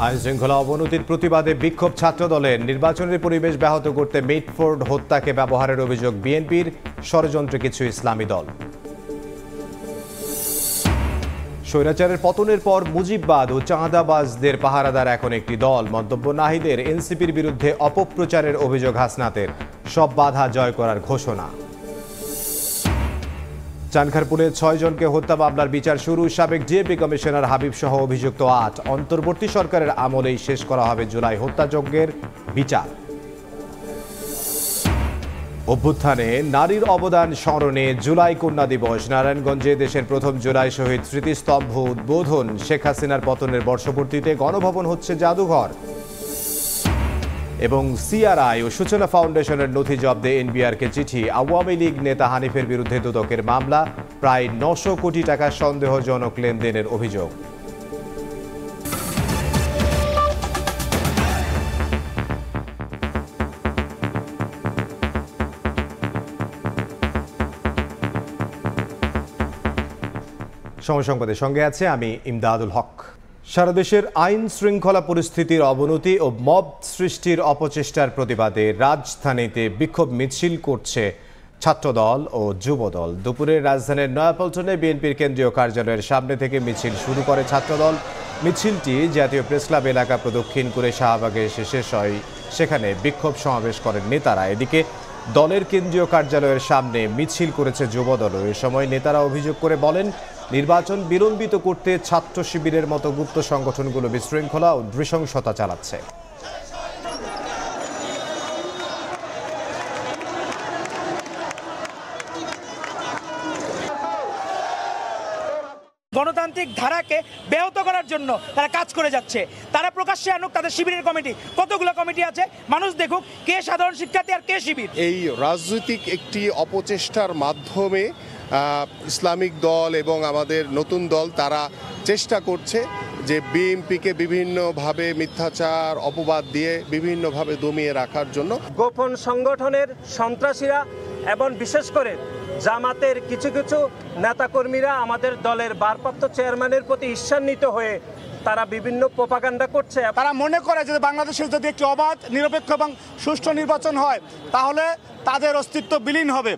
আইনশৃঙ্খলা অবনতির প্রতিবাদে বিক্ষোভ ছাত্রদলের নির্বাচনের পরিবেশ ব্যাহত করতে মিটফোর্ড হত্যাকে ব্যবহারের অভিযোগ বিএনপির, ষড়যন্ত্রে কিছু ইসলামী দল। স্বৈরাচারের পতনের পর মুজিববাদ ও চাঁদাবাজদের পাহারাদার এখন একটি দল। মন্তব্য নাহিদের। এনসিপির বিরুদ্ধে অপপ্রচারের অভিযোগ হাসনাতের, সব বাধা জয় করার ঘোষণা। চানখারপুলে 6 জনকে হত্যা মামলার বিচার শুরু। সাবেক ডিএপি কমিশনার হাবিব সহ অভিযুক্ত 8। অন্তর্বর্তী সরকারের আমলেই শেষ করা হবে জুলাই হত্যাযজ্ঞের বিচার। অভ্যুত্থানে নারীর অবদান স্মরণে জুলাই কন্যা দিবস। নারায়ণগঞ্জে দেশের প্রথম জুলাই শহীদ স্মৃতিস্তম্ভ উদ্বোধন। শেখ হাসিনার পতনের বর্ষপূর্তিতে গণভবন হচ্ছে জাদুঘর। এবং সিআরআই ও সূচনা ফাউন্ডেশনের নথি জব্দে এনবিআরকে চিঠি। আওয়ামী লীগ নেতা হানিফের বিরুদ্ধে দুদকের মামলা। প্রায় 900 কোটি টাকা সন্দেহজনক লেনদেনের অভিযোগ। সময় সংবাদের সঙ্গে আছে আমি ইমদাদুল হক। সারা দেশের আইন শৃঙ্খলা পরিস্থিতির অবনতি ও মব সৃষ্টির অপচেষ্টার প্রতিবাদে রাজধানীতে বিক্ষোভ মিছিল করছে ছাত্রদল ও যুবদল। দুপুরে রাজধানীর নয়াপল্টনে বিএনপির কেন্দ্রীয় কার্যালয়ের সামনে থেকে মিছিল শুরু করে ছাত্রদল। মিছিলটি জাতীয় প্রেসক্লাব এলাকা প্রদক্ষিণ করে শাহবাগে এসে শেষ হয়। সেখানে বিক্ষোভ সমাবেশ করেন নেতারা। এদিকে দলের কেন্দ্রীয় কার্যালয়ের সামনে মিছিল করেছে যুবদল। এ সময় নেতারা অভিযোগ করে বলেন, নির্বাচন বিলম্বিত করতে ছাত্র শিবিরের মতো গুপ্ত সংগঠনগুলো বিশৃঙ্খলা ও নৃশংসতা চালাচ্ছে। গণতান্ত্রিক ধারাকে ব্যাহত করার জন্য তারা কাজ করে যাচ্ছে। তারা প্রকাশ্যে আনুক তাদের শিবিরের কমিটি, কতগুলো কমিটি আছে, মানুষ দেখুক কে সাধারণ শিক্ষার্থী আর কে শিবির। এই রাজনৈতিক একটি অপচেষ্টার মাধ্যমে ইসলামিক দল এবং আমাদের নতুন দল তারা চেষ্টা করছে যে বিএনপিকে বিভিন্নভাবে মিথ্যাচার অপবাদ দিয়ে বিভিন্নভাবে দমিয়ে রাখার জন্য। গোপন সংগঠনের সন্ত্রাসীরা এবং বিশেষ করে জামাতের কিছু কিছু নেতাকর্মীরা আমাদের দলের ভারপ্রাপ্ত চেয়ারম্যানের প্রতি ঈর্ষান্বিত হয়ে তারা বিভিন্ন প্রোপাগান্ডা করছে। তারা মনে করে যে বাংলাদেশের যদি একটি অবাধ, নিরপেক্ষ এবং সুষ্ঠু নির্বাচন হয় তাহলে তাদের অস্তিত্ব বিলীন হবে।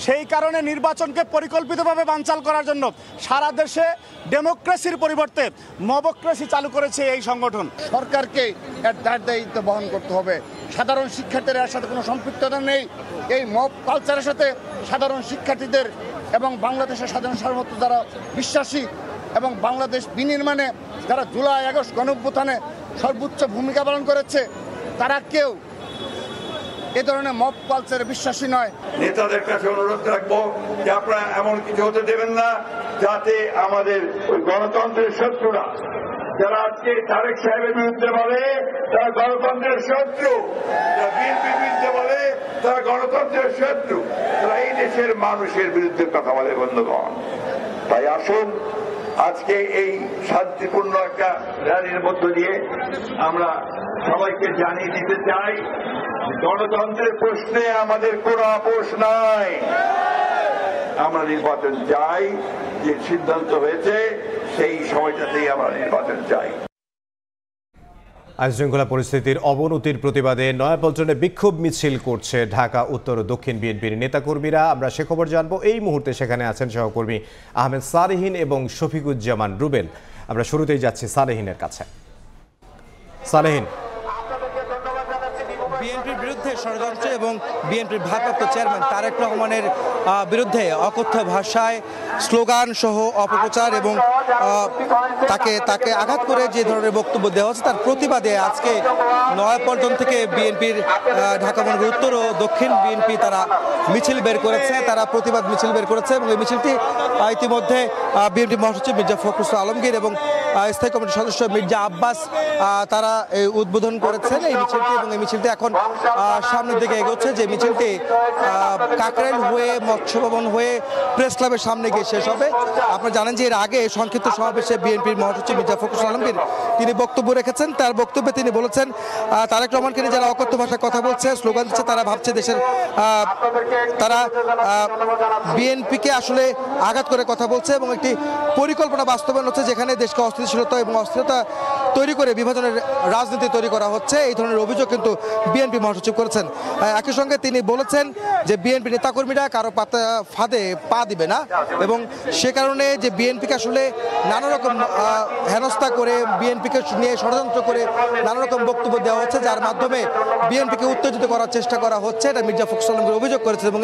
সেই কারণে নির্বাচনকে পরিকল্পিতভাবে বানচাল করার জন্য সারা দেশে ডেমোক্রেসির পরিবর্তে মবক্রেসি চালু করেছে এই সংগঠন। সরকারকে এর দায়িত্ব বহন করতে হবে। সাধারণ শিক্ষার্থীদের এর সাথে কোনো সম্পৃক্ততা নেই। এই মব কালচারের সাথে সাধারণ শিক্ষার্থীদের এবং বাংলাদেশের সাধারণ সার্বভৌমত্ব যারা বিশ্বাসী এবং বাংলাদেশ বিনির্মাণে যারা জুলাই আগস্ট গণঅভ্যুত্থানে সর্বোচ্চ ভূমিকা পালন করেছে, তারা কেউ এ ধরনের মব কালচারে বিশ্বাসী নয়। নেতাদের কাছে অনুরোধ রাখবো যে আপনারা এমন কিছু হতে দেবেন না যাতে আমাদের ওই গণতন্ত্রের শত্রুরা, যারা আজকে তারেক সাহেবের বিরুদ্ধে বলে তারা গণতন্ত্রের শত্রু, যারা বিএনপির বিরুদ্ধে বলে তারা গণতন্ত্রের শত্রু, তারা এই দেশের মানুষের বিরুদ্ধে কথা বলে। বন্ধুগণ, তাই আসুন আজকে এই শান্তিপূর্ণ একটা র্যালির মধ্য দিয়ে আমরা সবাইকে জানিয়ে দিতে চাই, গণতন্ত্রের প্রশ্নে আমাদের কোনো আপোষ নাই। আমরা নির্বাচন চাই, যে সিদ্ধান্ত হয়েছে সেই সময়টাতেই আমরা নির্বাচন চাই। আইনশৃঙ্খলা পরিস্থিতির অবনতির প্রতিবাদে নয়াপল্টনে বিক্ষোভ মিছিল করছে ঢাকা উত্তর ও দক্ষিণ বিএনপির নেতাকর্মীরা। আমরা সে খবর জানবো। এই মুহূর্তে সেখানে আছেন সহকর্মী আহমেদ সালেহীন এবং শফিকুজ্জামান রুবেল। আমরা শুরুতেই যাচ্ছি সালেহীনের কাছে। সালেহীন, বিএনপির বিরুদ্ধে ষড়যন্ত্র এবং বিএনপির ভারপ্রাপ্ত চেয়ারম্যান তারেক রহমানের বিরুদ্ধে অকথ্য ভাষায় স্লোগান সহ অপপ্রচার এবং তাকে আঘাত করে যে ধরনের বক্তব্য দেওয়া হচ্ছে তার প্রতিবাদে আজকে নয়াপল্টন থেকে বিএনপির ঢাকা মহানগর উত্তর ও দক্ষিণ বিএনপি তারা মিছিল বের করেছে, তারা প্রতিবাদ মিছিল বের করেছে এবং এই মিছিলটি ইতিমধ্যে বিএনপি মহাসচিব মির্জা ফখরুল আলমগীর এবং স্থায়ী কমিটির সদস্য মির্জা আব্বাস তারা উদ্বোধন করেছেন এই মিছিলটি। এবং এই মিছিলটি এখন সামনের দিকে এগোচ্ছে, যে মিছিলটি কাকরাইল হয়ে মৎস্য ভবন হয়ে প্রেস ক্লাবের সামনে গিয়ে শেষ হবে। আপনারা জানেন যে এর আগে সংক্ষিপ্ত সমাবেশে বিএনপির মহাসচিব মির্জা ফখরুল আলমগীর তিনি বক্তব্য রেখেছেন। তার বক্তব্যে তিনি বলেছেন, তারেক রহমানকে নিয়ে যারা অকথ্য ভাষায় কথা বলছে, স্লোগান দিচ্ছে, তারা ভাবছে দেশের তারা বিএনপিকে আসলে আঘাত করে কথা বলছে এবং একটি পরিকল্পনা বাস্তবায়ন হচ্ছে যেখানে দেশকে অস্থিতিশীলতা এবং অস্থিরতা তৈরি করে বিভাজনের রাজনীতি তৈরি করা হচ্ছে, এই ধরনের অভিযোগ কিন্তু বিএনপি মহাসচিব করেছেন। একই সঙ্গে তিনি বলেছেন যে বিএনপি নেতাকর্মীরা কারো ফাঁদে পা দিবে না, এবং সে কারণে যে বিএনপিকে আসলে নানা রকম হেনস্থা করে, বিএনপিকে নিয়ে ষড়যন্ত্র করে নানা রকম বক্তব্য দেওয়া হচ্ছে, যার মাধ্যমে বিএনপিকে উত্তেজিত করার চেষ্টা করা হচ্ছে, এটা মির্জা ফখরুল আলমগীর অভিযোগ করেছে। এবং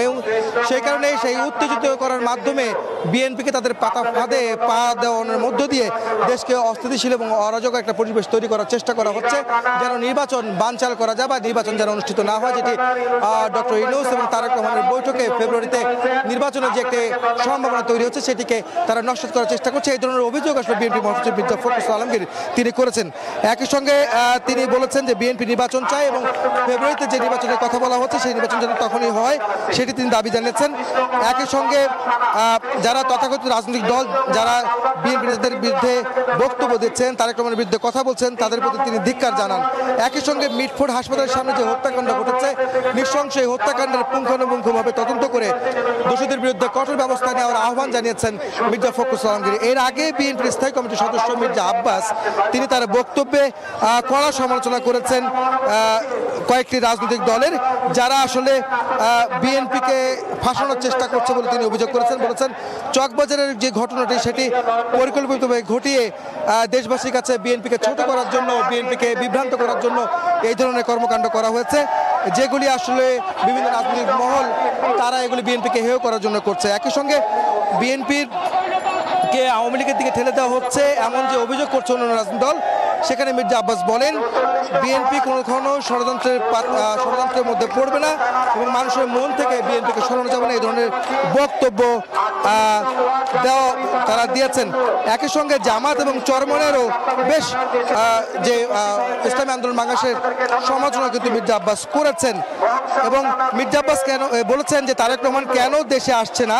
সেই কারণে সেই উত্তেজিত করার মাধ্যমে বিএনপিকে তাদের ফাঁদে পা দেওয়ানোর মধ্য দিয়ে দেশকে অস্থিতিশীল এবং অরাজক একটা পরিবেশ তৈরি করার চেষ্টা করা হচ্ছে, যেন নির্বাচন বানচাল করা যায় বা নির্বাচন যেন অনুষ্ঠিত না হয়, যেটি ডক্টর ইউনূস এবং তারেক রহমানের বৈঠকে ফেব্রুয়ারিতে নির্বাচনের যে একটি সম্ভাবনা তৈরি হচ্ছে সেটিকে তারা নস্যাৎ করার চেষ্টা করছে। এই ধরনের অভিযোগ আসলে বিএনপি মহাসচিব মির্জা ফখরুল আলমগীর তিনি করেছেন। একই সঙ্গে তিনি বলেছেন যে বিএনপি নির্বাচন চায় এবং ফেব্রুয়ারিতে যে নির্বাচনের কথা বলা হচ্ছে সেই নির্বাচন যেন তখনই হয় সেটি তিনি দাবি জানিয়েছেন। একই সঙ্গে যারা তথাকথিত রাজনৈতিক দল যারা বিএনপি নেতাদের বিরুদ্ধে বক্তব্য দিচ্ছেন, তারেক রহমানের বিরুদ্ধে কথা বলছেন, তাদের প্রতি তিনি ধিক্কার জানান। একই সঙ্গে মিটফোর্ড হাসপাতালের সামনে যে হত্যাকাণ্ড ঘটেছে, নৃশংস এই হত্যাকাণ্ডের পুঙ্খানুপুঙ্খভাবে তদন্ত করে দোষীদের বিরুদ্ধে কঠোর ব্যবস্থা নেওয়ার আহ্বান জানিয়েছেন মির্জা ফখরুল আলমগীর। এর আগে বিএনপির স্থায়ী কমিটির সদস্য মির্জা আব্বাস তিনি তার বক্তব্যে কড়া সমালোচনা করেছেন কয়েকটি রাজনৈতিক দলের, যারা আসলে বিএনপিকে ফাঁসানোর চেষ্টা করছে বলে তিনি অভিযোগ করেছেন। বলেছেন চকবাজারের যে ঘটনাটি সেটি পরিকল্পিতভাবে ঘটিয়ে দেশবাসীর কাছে বিএনপিকে ছোট করার জন্য, বিএনপিকে বিভ্রান্ত করার জন্য এই ধরনের কর্মকাণ্ড করা হয়েছে, যেগুলি আসলে বিভিন্ন রাজনৈতিক মহল তারা এগুলি বিএনপিকে হেয় করার জন্য করছে। একই সঙ্গে বিএনপির কে আওয়ামী লীগের দিকে ঠেলে দেওয়া হচ্ছে এমন যে অভিযোগ করছে অন্যান্য রাজনৈতিক দল, সেখানে মির্জা আব্বাস বলেন বিএনপি কখনো ষড়যন্ত্রের মধ্যে পড়বে না এবং মানুষের মন থেকে বিএনপিকে সরানো যাবে না, এই ধরনের বক্তব্য দেওয়া তারা দিয়েছেন। একই সঙ্গে জামাত এবং চরমনেরও বেশ যে ইসলামী আন্দোলন বাংলাদেশের সমালোচনা কিন্তু মির্জা আব্বাস করেছেন এবং মির্জা আব্বাস কেন বলেছেন যে তারেক রহমান কেন দেশে আসছে না,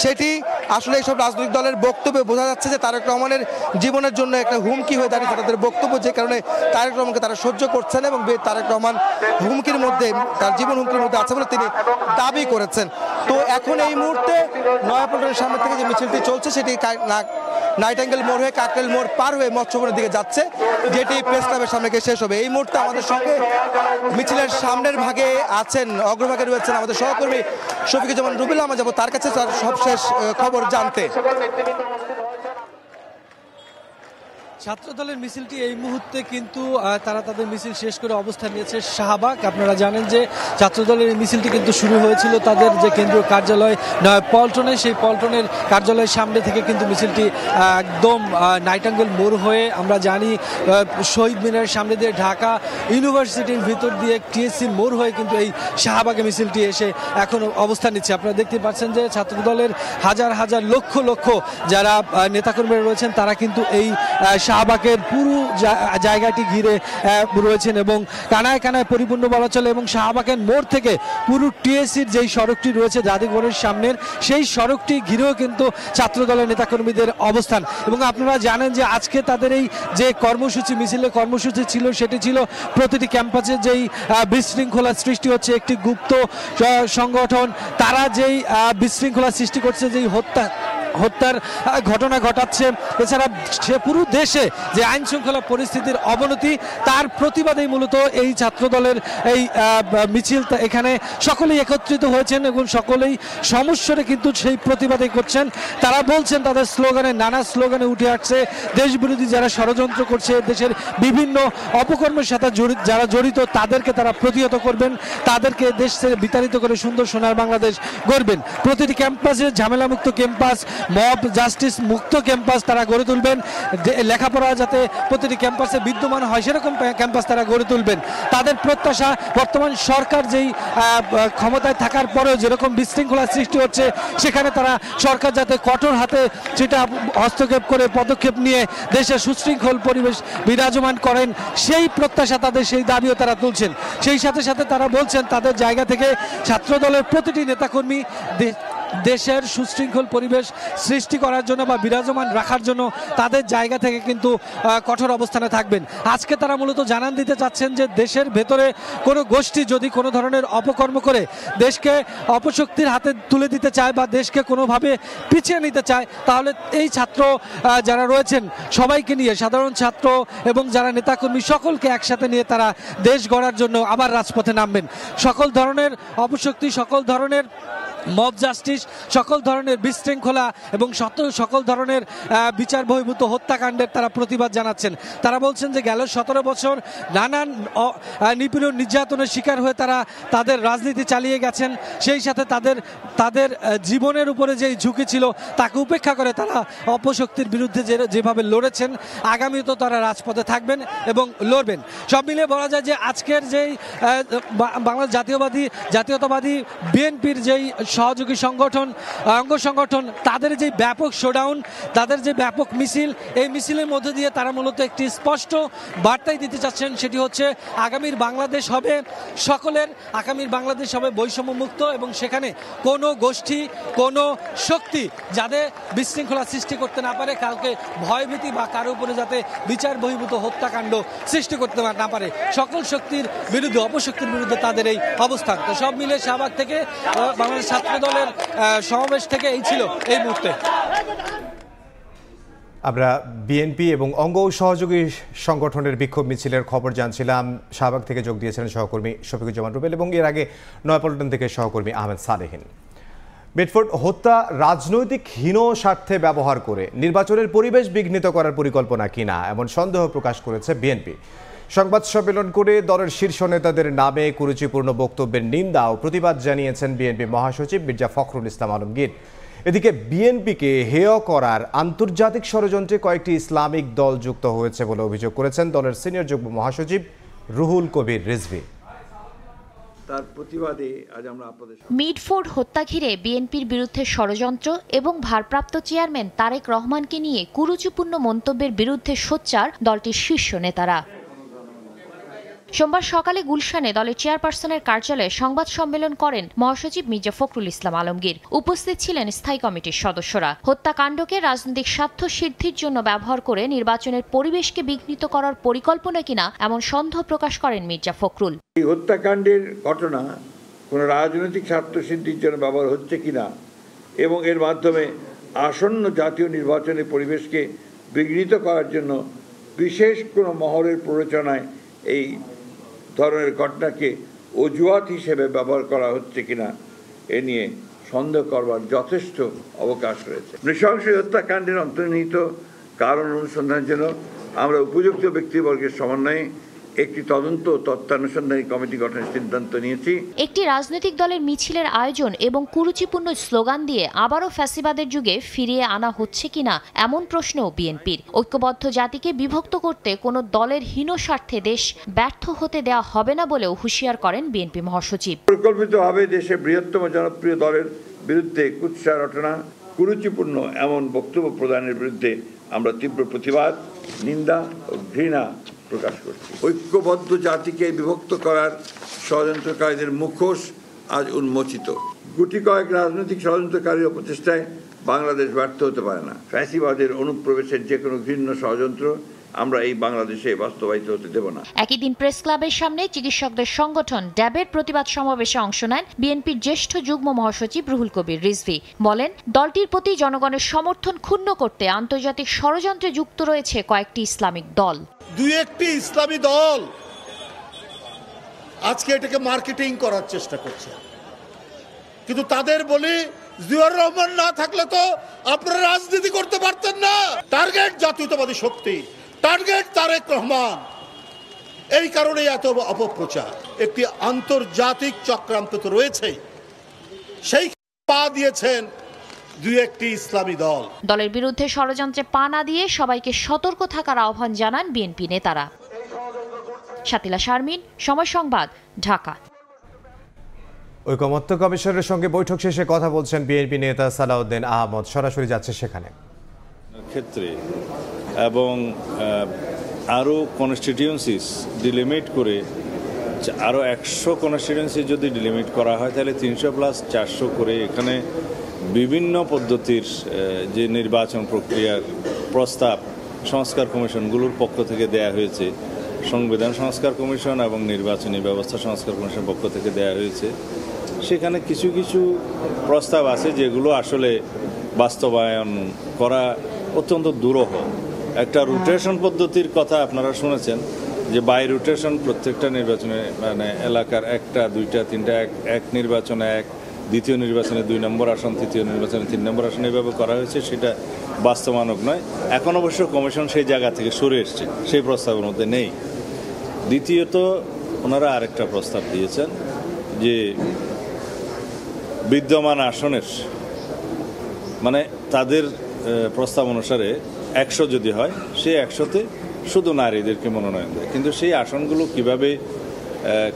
সেটি আসলে এইসব রাজনৈতিক দলের বক্তব্যে বোঝা যাচ্ছে যে তারেক রহমানের জীবনের জন্য একটা হুমকি হয়ে দাঁড়িয়েছে তাদের বক্তব্য, যে কারণে তারেক রহমানকে তারা সহ্য করছেন এবং তারেক রহমান হুমকির মধ্যে, তার জীবন হুমকির মধ্যে আছে বলে তিনি দাবি করেছেন। তো এখন এই মুহূর্তে নয়াপল্টনের সামনে থেকে যে মিছিলটি চলছে সেটি নাইটাঙ্গেল মোড় হয়ে কাকরাইল মোড় পার হয়ে মৎস্যবনের দিকে যাচ্ছে, যেটি প্রেস ক্লাবের সামনে গিয়ে শেষ হবে। এই মুহূর্তে আমাদের সঙ্গে মিছিলের সামনের ভাগে আছেন, অগ্রভাগে রয়েছেন আমাদের সহকর্মী শফিকুজ্জামান রুবেল। আমরা যাবো তার কাছে তার সবশেষ খবর জানতে। ছাত্রদলের মিছিলটি এই মুহূর্তে কিন্তু তারা তাদের মিছিল শেষ করে অবস্থান নিয়েছে শাহবাগ। আপনারা জানেন যে ছাত্রদলের এই মিছিলটি কিন্তু শুরু হয়েছিল তাদের যে কেন্দ্রীয় কার্যালয় পল্টনে, সেই পল্টনের কার্যালয়ের সামনে থেকে কিন্তু মিছিলটি একদম নাইটাঙ্গেল মোড় হয়ে, আমরা জানি শহীদ মিনারের সামনে দিয়ে ঢাকা ইউনিভার্সিটির ভিতর দিয়ে টিএসসি মোড় হয়ে কিন্তু এই শাহবাগে মিছিলটি এসে এখন অবস্থান নিচ্ছে। আপনারা দেখতে পাচ্ছেন যে ছাত্রদলের হাজার হাজার লক্ষ লক্ষ যারা নেতাকর্মীরা রয়েছেন তারা কিন্তু এই শাহবাগের পুরো জায়গাটি ঘিরে রয়েছেন এবং কানায় কানায় পরিপূর্ণ বলা চলে। এবং শাহবাগের মোড় থেকে পুরো টিএসসির যেই সড়কটি রয়েছে জাদুঘরের সামনের, সেই সড়কটি ঘিরেও কিন্তু ছাত্রদলের নেতাকর্মীদের অবস্থান। এবং আপনারা জানেন যে আজকে তাদের এই যে কর্মসূচি, মিছিলের কর্মসূচি ছিল, সেটি ছিল প্রতিটি ক্যাম্পাসে যেই বিশৃঙ্খলা সৃষ্টি হচ্ছে, একটি গুপ্ত সংগঠন তারা যেই বিশৃঙ্খলা সৃষ্টি করছে, যেই হত্যার ঘটনা ঘটাচ্ছে, এছাড়া সে পুরো দেশে যে আইন শৃঙ্খলা পরিস্থিতির অবনতি, তার প্রতিবাদেই মূলত এই ছাত্রদলের এই মিছিল। এখানে সকলেই একত্রিত হয়েছেন এবং সকলেই সমস্যারে কিন্তু সেই প্রতিবাদই করছেন। তারা বলছেন তাদের স্লোগানে, নানা স্লোগানে উঠে আসছে দেশ বিরোধী যারা ষড়যন্ত্র করছে, দেশের বিভিন্ন অপকর্মের সাথে যারা জড়িত তাদেরকে তারা প্রতিহত করবেন, তাদেরকে দেশ থেকে বিতাড়িত করে সুন্দর সোনার বাংলাদেশ গড়বেন। প্রতিটি ক্যাম্পাসে ঝামেলামুক্ত ক্যাম্পাস, মব জাস্টিস মুক্ত ক্যাম্পাস তারা গড়ে তুলবেন, লেখাপড়া যাতে প্রতিটি ক্যাম্পাসে বিদ্যমান হয় সেরকম ক্যাম্পাস তারা গড়ে তুলবেন। তাদের প্রত্যাশা বর্তমান সরকার যেই ক্ষমতায় থাকার পরেও যেরকম বিশৃঙ্খলা সৃষ্টি হচ্ছে, সেখানে তারা সরকার যাতে কঠোর হাতে সেটা হস্তক্ষেপ করে পদক্ষেপ নিয়ে দেশে সুশৃঙ্খল পরিবেশ বিরাজমান করেন, সেই প্রত্যাশা তাদের, সেই দাবিও তারা তুলছেন। সেই সাথে সাথে তারা বলছেন তাদের জায়গা থেকে ছাত্রদলের প্রতিটি নেতাকর্মী দেশের সুশৃঙ্খল পরিবেশ সৃষ্টি করার জন্য বা বিরাজমান রাখার জন্য তাদের জায়গা থেকে কিন্তু কঠোর অবস্থানে থাকবেন। আজকে তারা মূলত জানান দিতে চাচ্ছেন যে দেশের ভেতরে কোনো গোষ্ঠী যদি কোনো ধরনের অপকর্ম করে দেশকে অপশক্তির হাতে তুলে দিতে চায় বা দেশকে কোনোভাবে পিছিয়ে নিতে চায়, তাহলে এই ছাত্র যারা রয়েছেন সবাইকে নিয়ে, সাধারণ ছাত্র এবং যারা নেতাকর্মী সকলকে একসাথে নিয়ে তারা দেশ গড়ার জন্য আবার রাজপথে নামবেন। সকল ধরনের অপশক্তি, সকল ধরনের মব জাস্টিস, সকল ধরনের বিশৃঙ্খলা এবং সকল ধরনের বিচার বহির্ভূত হত্যাকাণ্ডের তারা প্রতিবাদ জানাচ্ছেন। তারা বলছেন যে গেল 17 বছর নানান নিপীড়ন নির্যাতনের শিকার হয়ে তারা তাদের রাজনীতি চালিয়ে গেছেন, সেই সাথে তাদের জীবনের উপরে যেই ঝুঁকি ছিল তাকে উপেক্ষা করে তারা অপশক্তির বিরুদ্ধে যেভাবে লড়েছেন, আগামীতেও তারা রাজপথে থাকবেন এবং লড়বেন। সব মিলিয়ে বলা যায় যে আজকের যেই বাংলাদেশ জাতীয়তাবাদী বিএনপির যেই সহযোগী সংগঠন, অঙ্গ সংগঠন, তাদের যে ব্যাপক শোডাউন, তাদের যে ব্যাপক মিছিল, এই মিছিলের মধ্যে দিয়ে তারা মূলত একটি স্পষ্ট বার্তাই দিতে চাচ্ছেন, সেটি হচ্ছে আগামীর বাংলাদেশ হবে সকলের, আগামীর বাংলাদেশ হবে বৈষম্যমুক্ত এবং সেখানে কোনো গোষ্ঠী, কোনো শক্তি যাতে বিশৃঙ্খলা সৃষ্টি করতে না পারে, কাউকে ভয়ভীতি বা কারো উপরে যাতে বিচার বহির্ভূত হত্যাকাণ্ড সৃষ্টি করতে না পারে, সকল শক্তির বিরুদ্ধে, অপশক্তির বিরুদ্ধে তাদের এই অবস্থান। তো সব মিলে শাহবাগ থেকে বাংলাদেশ ছাত্র দলের সমাবেশ থেকে এই ছিল এই মুহূর্তে। আমরা বিএনপি এবং অঙ্গ সহযোগী সংগঠনের বিক্ষোভ মিছিলের খবর জানছিলাম। শাহবাগ থেকে যোগ দিয়েছিলেন সহকর্মী শফিকুজ্জামান রুবেল এবং এর আগে নয়াপল্টন থেকে সহকর্মী আহমেদ সালেহীন। মিটফোর্ড হত্যা রাজনৈতিক হীন স্বার্থে ব্যবহার করে নির্বাচনের পরিবেশ বিঘ্নিত করার পরিকল্পনা কিনা এমন সন্দেহ প্রকাশ করেছে বিএনপি। সংবাদ সম্মেলন করে দলের শীর্ষ নেতাদের নামে কুরুচিপূর্ণ বক্তব্যের নিন্দা ও প্রতিবাদ জানিয়েছেন বিএনপি মহাসচিব মির্জা ফখরুল ইসলাম আলমগীর। এদিকে বিএনপিকে হেয় করার আন্তর্জাতিক ষড়যন্ত্রে কয়েকটি ইসলামিক দল যুক্ত হয়েছে বলে অভিযোগ করেছেন দলের সিনিয়র যুগ্ম মহাসচিব রুহুল কবির রিজভী। তার প্রতিবাদে আজ আমরা আপনাদের মিটফোর্ড হত্যা ঘিরে বিএনপির বিরুদ্ধে ষড়যন্ত্র এবং ভারপ্রাপ্ত চেয়ারম্যান তারেক রহমানকে নিয়ে কুরুচিপূর্ণ মন্তব্যের বিরুদ্ধে সোচ্চার দলটির শীর্ষ নেতারা। সোমবার সকালে গুলশানে দলের চেয়ারপারসনের কার্যালয়ে সংবাদ সম্মেলন করেন মহাসচিব মির্জা ফখরুল ইসলাম আলমগীর। উপস্থিত ছিলেন স্থায়ী কমিটির সদস্যরা। হত্যাকাণ্ডকে রাজনৈতিক স্বার্থ সিদ্ধির জন্য ব্যবহার করে নির্বাচনের পরিবেশকে বিঘ্নিত করার পরিকল্পনা কিনা এমন সন্দেহ প্রকাশ করেন মির্জা ফখরুল। এই হত্যাকাণ্ডের ঘটনা কোনো রাজনৈতিক স্বার্থ সিদ্ধির জন্য ব্যবহার হচ্ছে কিনা এবং এর মাধ্যমে আসন্ন জাতীয় নির্বাচনের পরিবেশকে বিঘ্নিত করার জন্য বিশেষ কোনো মহলের প্ররোচনায় এই ধরনের ঘটনাকে অজুহাত হিসেবে ব্যবহার করা হচ্ছে কিনা এ নিয়ে সন্দেহ করবার যথেষ্ট অবকাশ রয়েছে। নৃশংস হত্যাকাণ্ডের অন্তর্নিহিত কারণ অনুসন্ধানের জন্য আমরা উপযুক্ত ব্যক্তিবর্গের সমন্বয়ে একটি তদন্ত তত্ত্বানুসন্ধানী কমিটি গঠনের সিদ্ধান্ত নিয়েছি। একটি রাজনৈতিক দলের মিছিলের আয়োজন এবং কুরুচিপূর্ণ স্লোগান দিয়ে আবারও ফ্যাসিবাদের যুগে ফিরিয়ে আনা হচ্ছে কিনা এমন প্রশ্নও বিএনপির। ঐক্যবদ্ধ জাতিকে বিভক্ত করতে কোনো দলের হীন স্বার্থে দেশ ব্যর্থ হতে দেওয়া হবে না বলেও হুঁশিয়ার করেন বিএনপি মহাসচিব। পরিকল্পিতভাবে দেশের বৃহত্তম জনপ্রিয় দলের বিরুদ্ধে কুৎসা রটনা, কুরুচিপূর্ণ এমন বক্তব্য প্রদানের বিরুদ্ধে আমরা তীব্র প্রতিবাদ, নিন্দা ও ঘৃণা প্রকাশ করছি। ঐক্যবদ্ধ জাতিকে বিভক্ত করার ষড়যন্ত্রকারীদের মুখোশ আজ উন্মোচিত। গুটি কয়েক রাজনৈতিক ষড়যন্ত্রকারীর প্রচেষ্টায় বাংলাদেশ ব্যর্থ হতে পারে না। ফ্যাসিবাদের অনুপ্রবেশের যে কোনো ঘৃণ্য ষড়যন্ত্র আমরা এই বাংলাদেশে বাস্তবায়িত হতে দেব না। একই দিন প্রেস ক্লাবের সামনে চিকিৎসকদের সংগঠন ড্যাবের প্রতিবাদ সমাবেশে অংশ নেন বিএনপির জ্যেষ্ঠ যুগ্ম মহাসচিব রুহুল কবির রিজভী। বলেন, দলটির প্রতি জনগণের সমর্থন ক্ষুণ্ণ করতে আন্তর্জাতিক ষড়যন্ত্রে যুক্ত রয়েছে কয়েকটি ইসলামিক দল। দুই একটি ইসলামী দল আজকে এটাকে মার্কেটিং করার চেষ্টা করছে, কিন্তু তাদের বলি জিয়াউর রহমান না থাকলে তো আপনারা রাজনীতি করতে পারতেন না। টার্গেট জাতীয়তাবাদী শক্তি, টার্গেট তারেক রহমান। এই কারণে এত অপপ্রচার। একটি আন্তর্জাতিক চক্রান্ত তো রয়েছে, সেই পা দিয়েছেন দুই একটি ইসলামী দল। দলের বিরুদ্ধে ষড়যন্ত্রে পা না দিয়ে সবাইকে সতর্ক থাকার আহ্বান জানান বিএনপি নেতারা। শাতিলা শারমিন, সময় সংবাদ, ঢাকা। ঐকমত্য কমিশনের সঙ্গে বৈঠক শেষে কথা বলছেন বিএনপি নেতা সালাউদ্দিন আহমদ। সরাসরি যাচ্ছে সেখানে ক্ষেত্রে এবং আরও কনস্টিটিউয়েন্সিস ডিলিমিট করে আরও 100 কনস্টিটিউয়েন্সি যদি ডিলিমিট করা হয় তাহলে 300 + 400 করে এখানে বিভিন্ন পদ্ধতির যে নির্বাচন প্রক্রিয়ার প্রস্তাব সংস্কার কমিশনগুলোর পক্ষ থেকে দেয়া হয়েছে, সংবিধান সংস্কার কমিশন এবং নির্বাচনী ব্যবস্থা সংস্কার কমিশনের পক্ষ থেকে দেয়া হয়েছে, সেখানে কিছু কিছু প্রস্তাব আছে যেগুলো আসলে বাস্তবায়ন করা অত্যন্ত দুরূহ। একটা রোটেশন পদ্ধতির কথা আপনারা শুনেছেন, যে বাই রোটেশন প্রত্যেকটা নির্বাচনে মানে এলাকার একটা দুইটা তিনটা এক নির্বাচনে এক, দ্বিতীয় নির্বাচনে 2 নম্বর আসন, তৃতীয় নির্বাচনে 3 নম্বর আসন এভাবে করা হয়েছে, সেটা বাস্তবায়নক নয়। এখন অবশ্য কমিশন সেই জায়গা থেকে সরে এসছে, সেই প্রস্তাবের মধ্যে নেই। দ্বিতীয়ত ওনারা আরেকটা প্রস্তাব দিয়েছেন যে বিদ্যমান আসনের মানে তাদের প্রস্তাব অনুসারে 100 যদি হয়, সেই 100তে শুধু নারীদেরকে মনোনয়ন দেয়, কিন্তু সেই আসনগুলো কিভাবে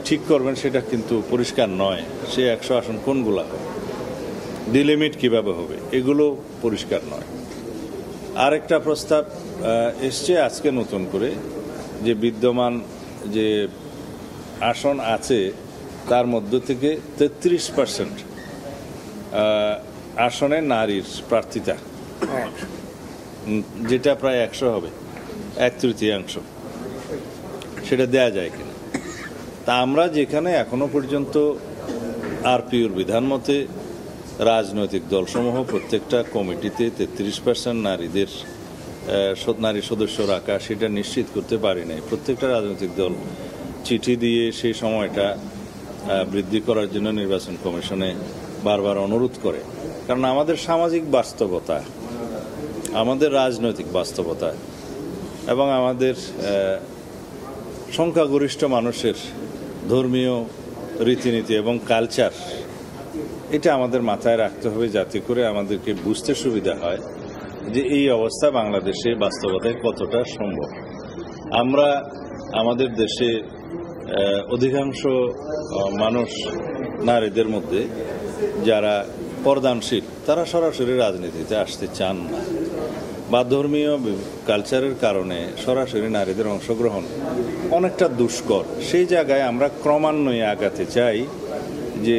ঠিক করবেন সেটা কিন্তু পরিষ্কার নয়। সেই 100 আসন কোনগুলো হবে, ডিলিমিট কিভাবে হবে, এগুলো পরিষ্কার নয়। আরেকটা প্রস্তাব এসছে আজকে নতুন করে, যে বিদ্যমান যে আসন আছে তার মধ্য থেকে 33% আসনে নারীর প্রার্থিতা, যেটা প্রায় 100 হবে, 1/3, সেটা দেয়া যায় কিনা। তা আমরা যেখানে এখনো পর্যন্ত আরপিওর বিধান মতে রাজনৈতিক দলসমূহ প্রত্যেকটা কমিটিতে 33% নারী সদস্য রাখা, সেটা নিশ্চিত করতে পারি নাই। প্রত্যেকটা রাজনৈতিক দল চিঠি দিয়ে সেই সময়টা বৃদ্ধি করার জন্য নির্বাচন কমিশনে বারবার অনুরোধ করে। কারণ আমাদের সামাজিক বাস্তবতা, আমাদের রাজনৈতিক বাস্তবতা এবং আমাদের সংখ্যাগরিষ্ঠ মানুষের ধর্মীয় রীতিনীতি এবং কালচার, এটা আমাদের মাথায় রাখতে হবে, যাতে করে আমাদেরকে বুঝতে সুবিধা হয় যে এই অবস্থা বাংলাদেশে বাস্তবতায় কতটা সম্ভব। আমরা আমাদের দেশে অধিকাংশ মানুষ, নারীদের মধ্যে যারা পর্দানশীল, তারা সরাসরি রাজনীতিতে আসতে চান না, বা ধর্মীয় কালচারের কারণে সরাসরি নারীদের অংশগ্রহণ অনেকটা দুষ্কর। সেই জায়গায় আমরা ক্রমান্বয়ে আগাতে চাই যে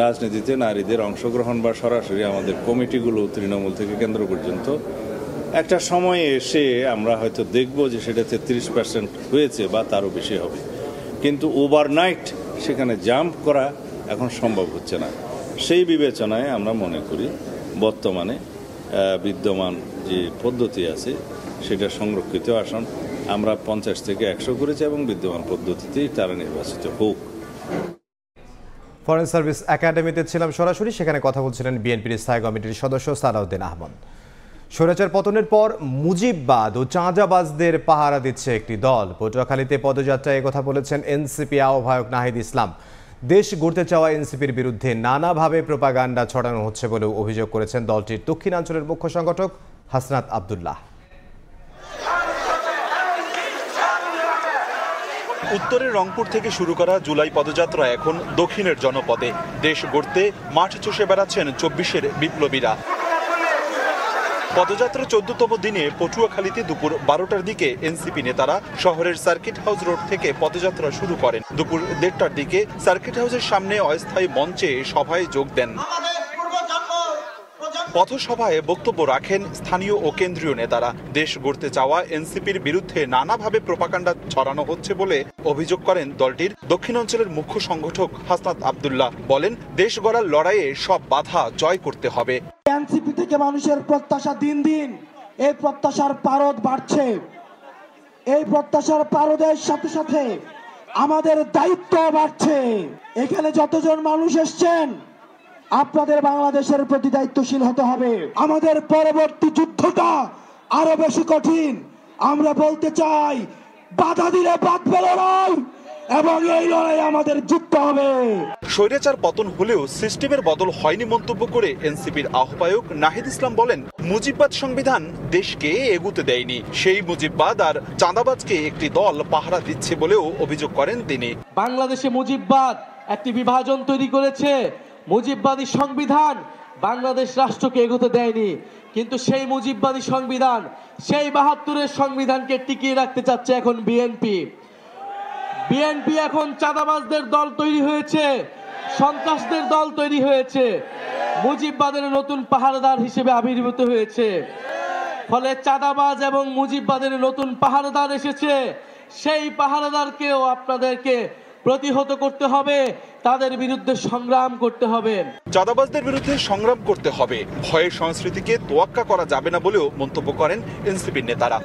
রাজনীতিতে নারীদের অংশগ্রহণ বা সরাসরি আমাদের কমিটিগুলো তৃণমূল থেকে কেন্দ্র পর্যন্ত একটা সময়ে এসে আমরা হয়তো দেখব যে সেটা 33% হয়েছে বা তারও বেশি হবে, কিন্তু ওভারনাইট সেখানে জাম্প করা এখন সম্ভব হচ্ছে না। সেই বিবেচনায় আমরা মনে করি বর্তমানে বিদ্যমান যে পদ্ধতি আছে সেটা সংরক্ষিত আসন আমরা 50 থেকে 100 করেছি এবং বিদ্যমান পদ্ধতিতেই তারা নির্বাচিত হোক। ফরেন সার্ভিস একাডেমিতে ছিলাম সরাসরি, সেখানে কথা বলছিলেন বিএনপির স্থায়ী কমিটির সদস্য সালাউদ্দিন আহমদ। স্বৈরাচার পতনের পর মুজিববাদ ও চাঁদাবাজদের পাহারা দিচ্ছে একটি দল। পটুয়াখালীতে পদযাত্রায় কথা বলেছেন এনসিপি আহ্বায়ক নাহিদ ইসলাম। দেশ গড়তে চাওয়া এনসিপির বিরুদ্ধে নানাভাবে প্রোপাগান্ডা ছড়ানো হচ্ছে বলেও অভিযোগ করেছেন দলটির দক্ষিণাঞ্চলের মুখ্য সংগঠক হাসনাত আব্দুল্লাহ। উত্তরের রংপুর থেকে শুরু করা জুলাই পদযাত্রা এখন দক্ষিণের জনপদে। দেশ গড়তে মাঠ চষে বেড়াচ্ছেন 24-এর বিপ্লবীরা। পদযাত্রা 14তম দিনে পটুয়াখালীতে দুপুর 12টার দিকে এনসিপি নেতারা শহরের সার্কিট হাউস রোড থেকে পদযাত্রা শুরু করেন। দুপুর 1:30টার দিকে সার্কিট হাউসের সামনে অস্থায়ী মঞ্চে সভায় যোগ দেন। পথসভায় বক্তব্য রাখেন স্থানীয় ও কেন্দ্রীয় নেতারা। দেশ গড়তে চাওয়া এনসিপির বিরুদ্ধে নানাভাবে প্রোপাগান্ডা ছড়ানো হচ্ছে বলে অভিযোগ করেন দলটির দক্ষিণাঞ্চলের মুখ্য সংগঠক হাসনাত আব্দুল্লাহ। বলেন, দেশ গড়ার লড়াইয়ে সব বাধা জয় করতে হবে। এনসিপি থেকে মানুষের প্রত্যাশা দিন দিন এই প্রত্যাশার পারদ বাড়ছে। এই প্রত্যাশার পারদের সাথে সাথে আমাদের দায়িত্ব বাড়ছে। এখানে যতজন মানুষ এসছেন, আপনাদের বাংলাদেশের প্রতি দায়িত্বশীল হতে হবে। আমাদের পরবর্তী যুদ্ধটা আরো বেশি কঠিন। আমরা বলতে চাই, বাধা দিলে বাঁধবে লড়াই, এবং এই লড়াই আমাদের জিততে হবে। স্বৈরাচার পতন হলেও সিস্টেমের বদল হয়নি মন্তব্য করে এনসিপির আহ্বায়ক নাহিদ ইসলাম বলেন, মুজিববাদ সংবিধান দেশকে এগুতে দেয়নি। সেই মুজিববাদ আর চাঁদাবাজকে একটি দল পাহারা দিচ্ছে বলেও অভিযোগ করেন তিনি। বাংলাদেশে মুজিববাদ একটি বিভাজন তৈরি করেছে। মুজিববাদী সংবিধান বাংলাদেশ রাষ্ট্রকে এগোতে দেয়নি, কিন্তু সেই মুজিববাদী সংবিধান, সেই 72-এর সংবিধানকে টিকিয়ে রাখতে চাচ্ছে এখন বিএনপি। এখন চাঁদাবাজদের দল তৈরি হয়েছে, সন্ত্রাসদের দল তৈরি হয়েছে। মুজিববাদের নতুন পাহারাদার হিসেবে আবির্ভূত হয়েছে। ফলে চাঁদাবাজ এবং মুজিববাদের নতুন পাহারাদার এসেছে, সেই পাহারাদারকেও আপনাদেরকে প্রতিহত করতে হবে, তাদের বিরুদ্ধে সংগ্রাম করতে হবে। চাঁদাবাজদের বিরুদ্ধে সংগ্রাম করতে হবে, ভয়ের সংস্কৃতিকে তোয়াক্কা করা যাবে না বলেও মন্তব্য করেন এনসিপির নেতারা।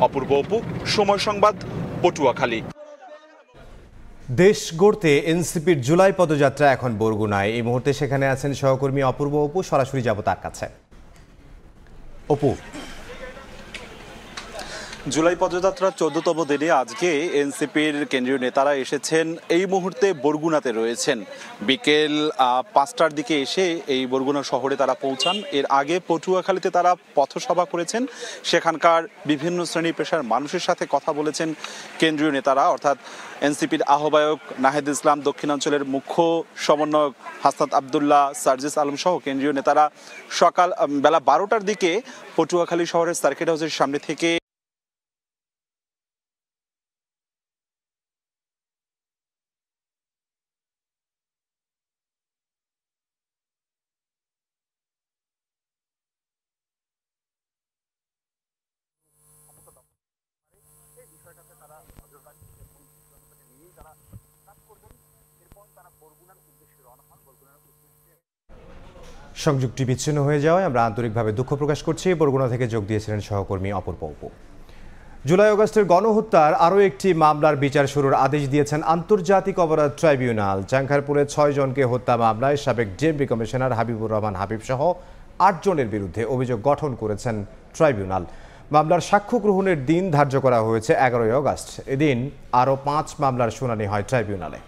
অপূর্ব অপু, সময় সংবাদ, পটুয়াখালী। দেশ গড়তে এনসিপির জুলাই পদযাত্রা এখন বরগুনায়। এই মুহূর্তে সেখানে আছেন সহকর্মী অপূর্ব অপু, সরাসরি যাব তার কাছে। অপু, জুলাই পদযাত্রার 14তম দিনে আজকে এনসিপির কেন্দ্রীয় নেতারা এসেছেন। এই মুহূর্তে বরগুনাতে রয়েছেন। বিকেল 5টার দিকে এসে এই বরগুনা শহরে তারা পৌঁছান। এর আগে পটুয়াখালীতে তারা পথসভা করেছেন, সেখানকার বিভিন্ন শ্রেণী পেশার মানুষের সাথে কথা বলেছেন কেন্দ্রীয় নেতারা, অর্থাৎ এনসিপির আহ্বায়ক নাহিদ ইসলাম, দক্ষিণাঞ্চলের মুখ্য সমন্বয়ক হাসনাত আবদুল্লাহ, সার্জিস আলম সহ কেন্দ্রীয় নেতারা সকাল বেলা 12টার দিকে পটুয়াখালী শহরের সার্কিট হাউসের সামনে থেকে সংযুক্তি বিচ্ছিন্ন হয়ে যাওয়ায় আমরা আন্তরিকভাবে দুঃখ প্রকাশ করছি। বরগুনা থেকে যোগ দিয়েছিলেন সহকর্মী অপূর্ব অপু। জুলাই আগস্টের গণহত্যার আরও একটি মামলার বিচার শুরুর আদেশ দিয়েছেন আন্তর্জাতিক অপরাধ ট্রাইব্যুনাল। চাংখারপুরে 6 জনকে হত্যা মামলায় সাবেক ডিএমপি কমিশনার হাবিবুর রহমান হাবিব সহ 8 জনের বিরুদ্ধে অভিযোগ গঠন করেছেন ট্রাইব্যুনাল। মামলার সাক্ষ্য গ্রহণের দিন ধার্য করা হয়েছে 11 আগস্ট। এদিন আরও 5 মামলার শুনানি হয় ট্রাইব্যুনালে।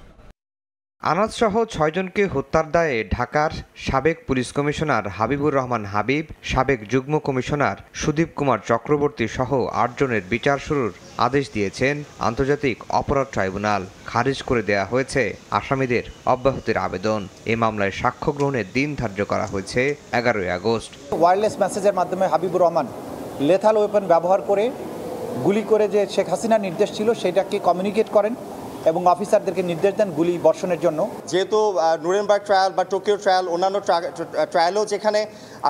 আনাজসহ 6 জনকে হত্যার দায়ে ঢাকার সাবেক পুলিশ কমিশনার হাবিবুর রহমান হাবিব, সাবেক যুগ্ম কমিশনার সুদীপ কুমার চক্রবর্তী সহ 8 জনের বিচার শুরুর আদেশ দিয়েছেন আন্তর্জাতিক অপরাধ ট্রাইব্যুনাল। খারিজ করে দেয়া হয়েছে আসামিদের অব্যাহতির আবেদন। এই মামলায় সাক্ষ্য গ্রহণের দিন ধার্য করা হয়েছে 11 আগস্ট। ওয়্যারলেস মেসেজের মাধ্যমে হাবিবুর রহমান লেথাল ওয়েপন ব্যবহার করে গুলি করে যে শেখ হাসিনার নির্দেশ ছিল সেটাকে কমিউনিকেট করেন এবং অফিসারদেরকে নির্দেশ দেন গুলি বর্ষণের জন্য। যেহেতু নুরেনবার্গ ট্রায়াল বা টোকিও ট্রায়াল, অন্যান্য ট্রায়ালও যেখানে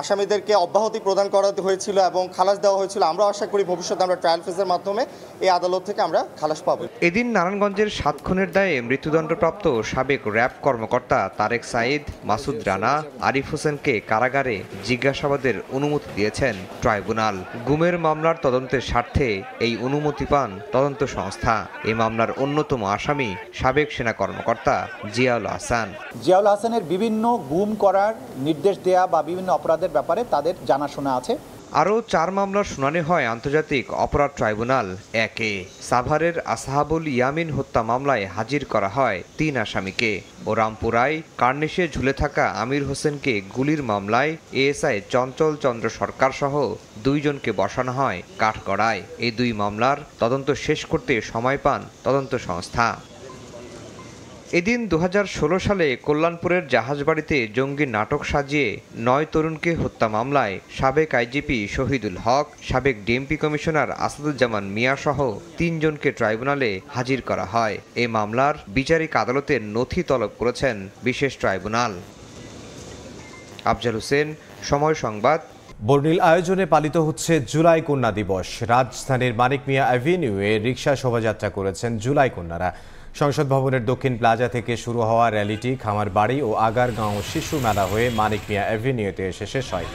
আসামিদেরকে অব্যাহতি প্রদান করা হয়েছিল এবং খালাস দেওয়া হয়েছিল, আমরা আশা করি ভবিষ্যতে আমরা ট্রায়াল ফেজের মাধ্যমে এই আদালত থেকে আমরা খালাস পাবো। এদিন নারায়ণগঞ্জের 7 খুনের দায়ে মৃত্যুদণ্ডপ্রাপ্ত সাবেক র্যাব কর্মকর্তা তারেক সাঈদ, মাসুদ রানা, আরিফ হোসেনকে কারাগারে জিজ্ঞাসাবাদের অনুমতি দিয়েছেন ট্রাইব্যুনাল। গুমের মামলার তদন্তের স্বার্থে এই অনুমতি পান তদন্ত সংস্থা। এই মামলার অন্যতম আসামি সাবেক সেনা কর্মকর্তা জিয়াউল হাসান। জিয়াউল হাসানের বিভিন্ন গুম করার নির্দেশ দেয়া বা বিভিন্ন অপরাধের ব্যাপারে তাদের জানাশোনা আছে। আরও 4 মামলার শুনানি হয় আন্তর্জাতিক অপরাধ ট্রাইব্যুনাল 1-এ। সাভারের আসহাবুল ইয়ামিন হত্যা মামলায় হাজির করা হয় 3 আসামিকে ও রামপুরায় কার্নিশে ঝুলে থাকা আমির হোসেনকে গুলির মামলায় এএসআই চঞ্চল চন্দ্র সরকার সহ 2 জনকে বসানো হয় কাঠগড়ায়। এই 2 মামলার তদন্ত শেষ করতে সময় পান তদন্ত সংস্থা। এদিন 2016 সালে কল্যাণপুরের জাহাজবাড়িতে জঙ্গি নাটক সাজিয়ে 9 তরুণকে হত্যা মামলায় সাবেক আইজিপি শহীদুল হক, সাবেক ডিএমপি কমিশনার আসাদুজ্জামান মিয়া সহ 3 জনকে ট্রাইব্যুনালে হাজির করা হয়। এই মামলার বিচারিক আদালতের নথি তলব করেছেন বিশেষ ট্রাইব্যুনাল। আফজাল হোসেন, সময় সংবাদ। বর্ণিল আয়োজনে পালিত হচ্ছে জুলাই কন্যা দিবস। রাজধানীর মানিক মিয়া অ্যাভিনিউয়ে রিকশা শোভাযাত্রা করেছেন জুলাই কন্যারা। সংসদ ভবনের দক্ষিণ প্লাজা থেকে শুরু হওয়া র্যালিটি খামারবাড়ি ও আগারগাঁও শিশু মেলা হয়ে মানিক মিয়া অ্যাভিনিউতে এসে শেষ হয়।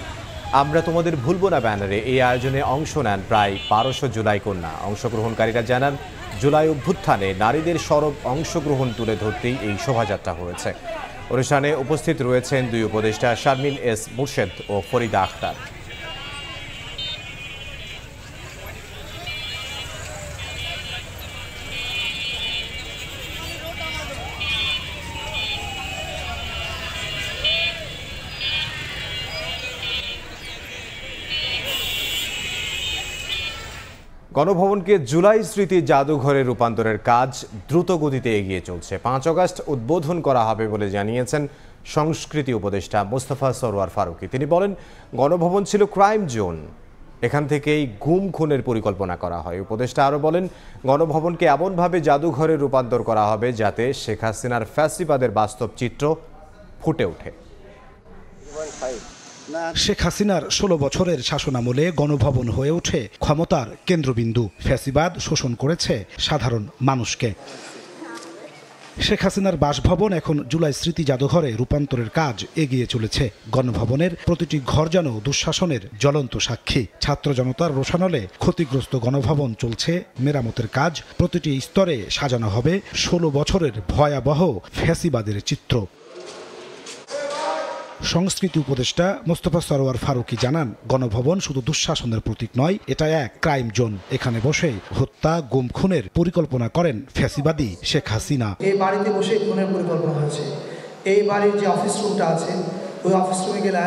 আমরা তোমাদের ভুলবো না ব্যানারে এই আয়োজনে অংশ নেন প্রায় 1200 জুলাই কন্যা। অংশগ্রহণকারীরা জানান, জুলাই অভ্যুত্থানে নারীদের সরব অংশগ্রহণ তুলে ধরতেই এই শোভাযাত্রা হয়েছে। অনুষ্ঠানে উপস্থিত রয়েছেন 2 উপদেষ্টা শারমিন এস মুর্শেদ ও ফরিদা আখতার। গণভবনকে জুলাই স্মৃতি জাদুঘরে রূপান্তরের কাজ দ্রুত গতিতে এগিয়ে চলছে। 5 আগস্ট উদ্বোধন করা হবে বলে জানিয়েছেন সংস্কৃতি উপদেষ্টা মোস্তফা সরোয়ার ফারুকী। তিনি বলেন, গণভবন ছিল ক্রাইম জোন, এখান থেকেই গুম খুনের পরিকল্পনা করা হয়। উপদেষ্টা আরও বলেন, গণভবনকে এমনভাবে জাদুঘরে রূপান্তর করা হবে যাতে শেখ হাসিনার ফ্যাসিবাদের বাস্তব চিত্র ফুটে ওঠে। শেখ হাসিনার ১৬ বছরের শাসনামলে গণভবন হয়ে ওঠে ক্ষমতার কেন্দ্রবিন্দু। ফ্যাসিবাদ শোষণ করেছে সাধারণ মানুষকে। শেখ হাসিনার বাসভবন এখন জুলাই স্মৃতি জাদুঘরে রূপান্তরের কাজ এগিয়ে চলেছে। গণভবনের প্রতিটি ঘর যেন দুঃশাসনের জ্বলন্ত সাক্ষী। ছাত্র জনতার রোষানলে ক্ষতিগ্রস্ত গণভবন চলছে মেরামতের কাজ। প্রতিটি স্তরে সাজানো হবে ১৬ বছরের ভয়াবহ ফ্যাসিবাদের চিত্র। সংস্কৃতি উপদেষ্টা মোস্তফা সরোয়ার ফারুকী জানান, গণভবন শুধু দুঃশাসনের প্রতীক নয়, এটা এক ক্রাইম জোন। এখানে বসে হত্যা, গুম, খুনের পরিকল্পনা করেন ফ্যাসিবাদী শেখ হাসিনা। এই বাড়িতে বসে খুনের পরিকল্পনা হয়েছে। এই বাড়ির যে অফিস রুমটা আছে, ওই অফিস রুমে গেলে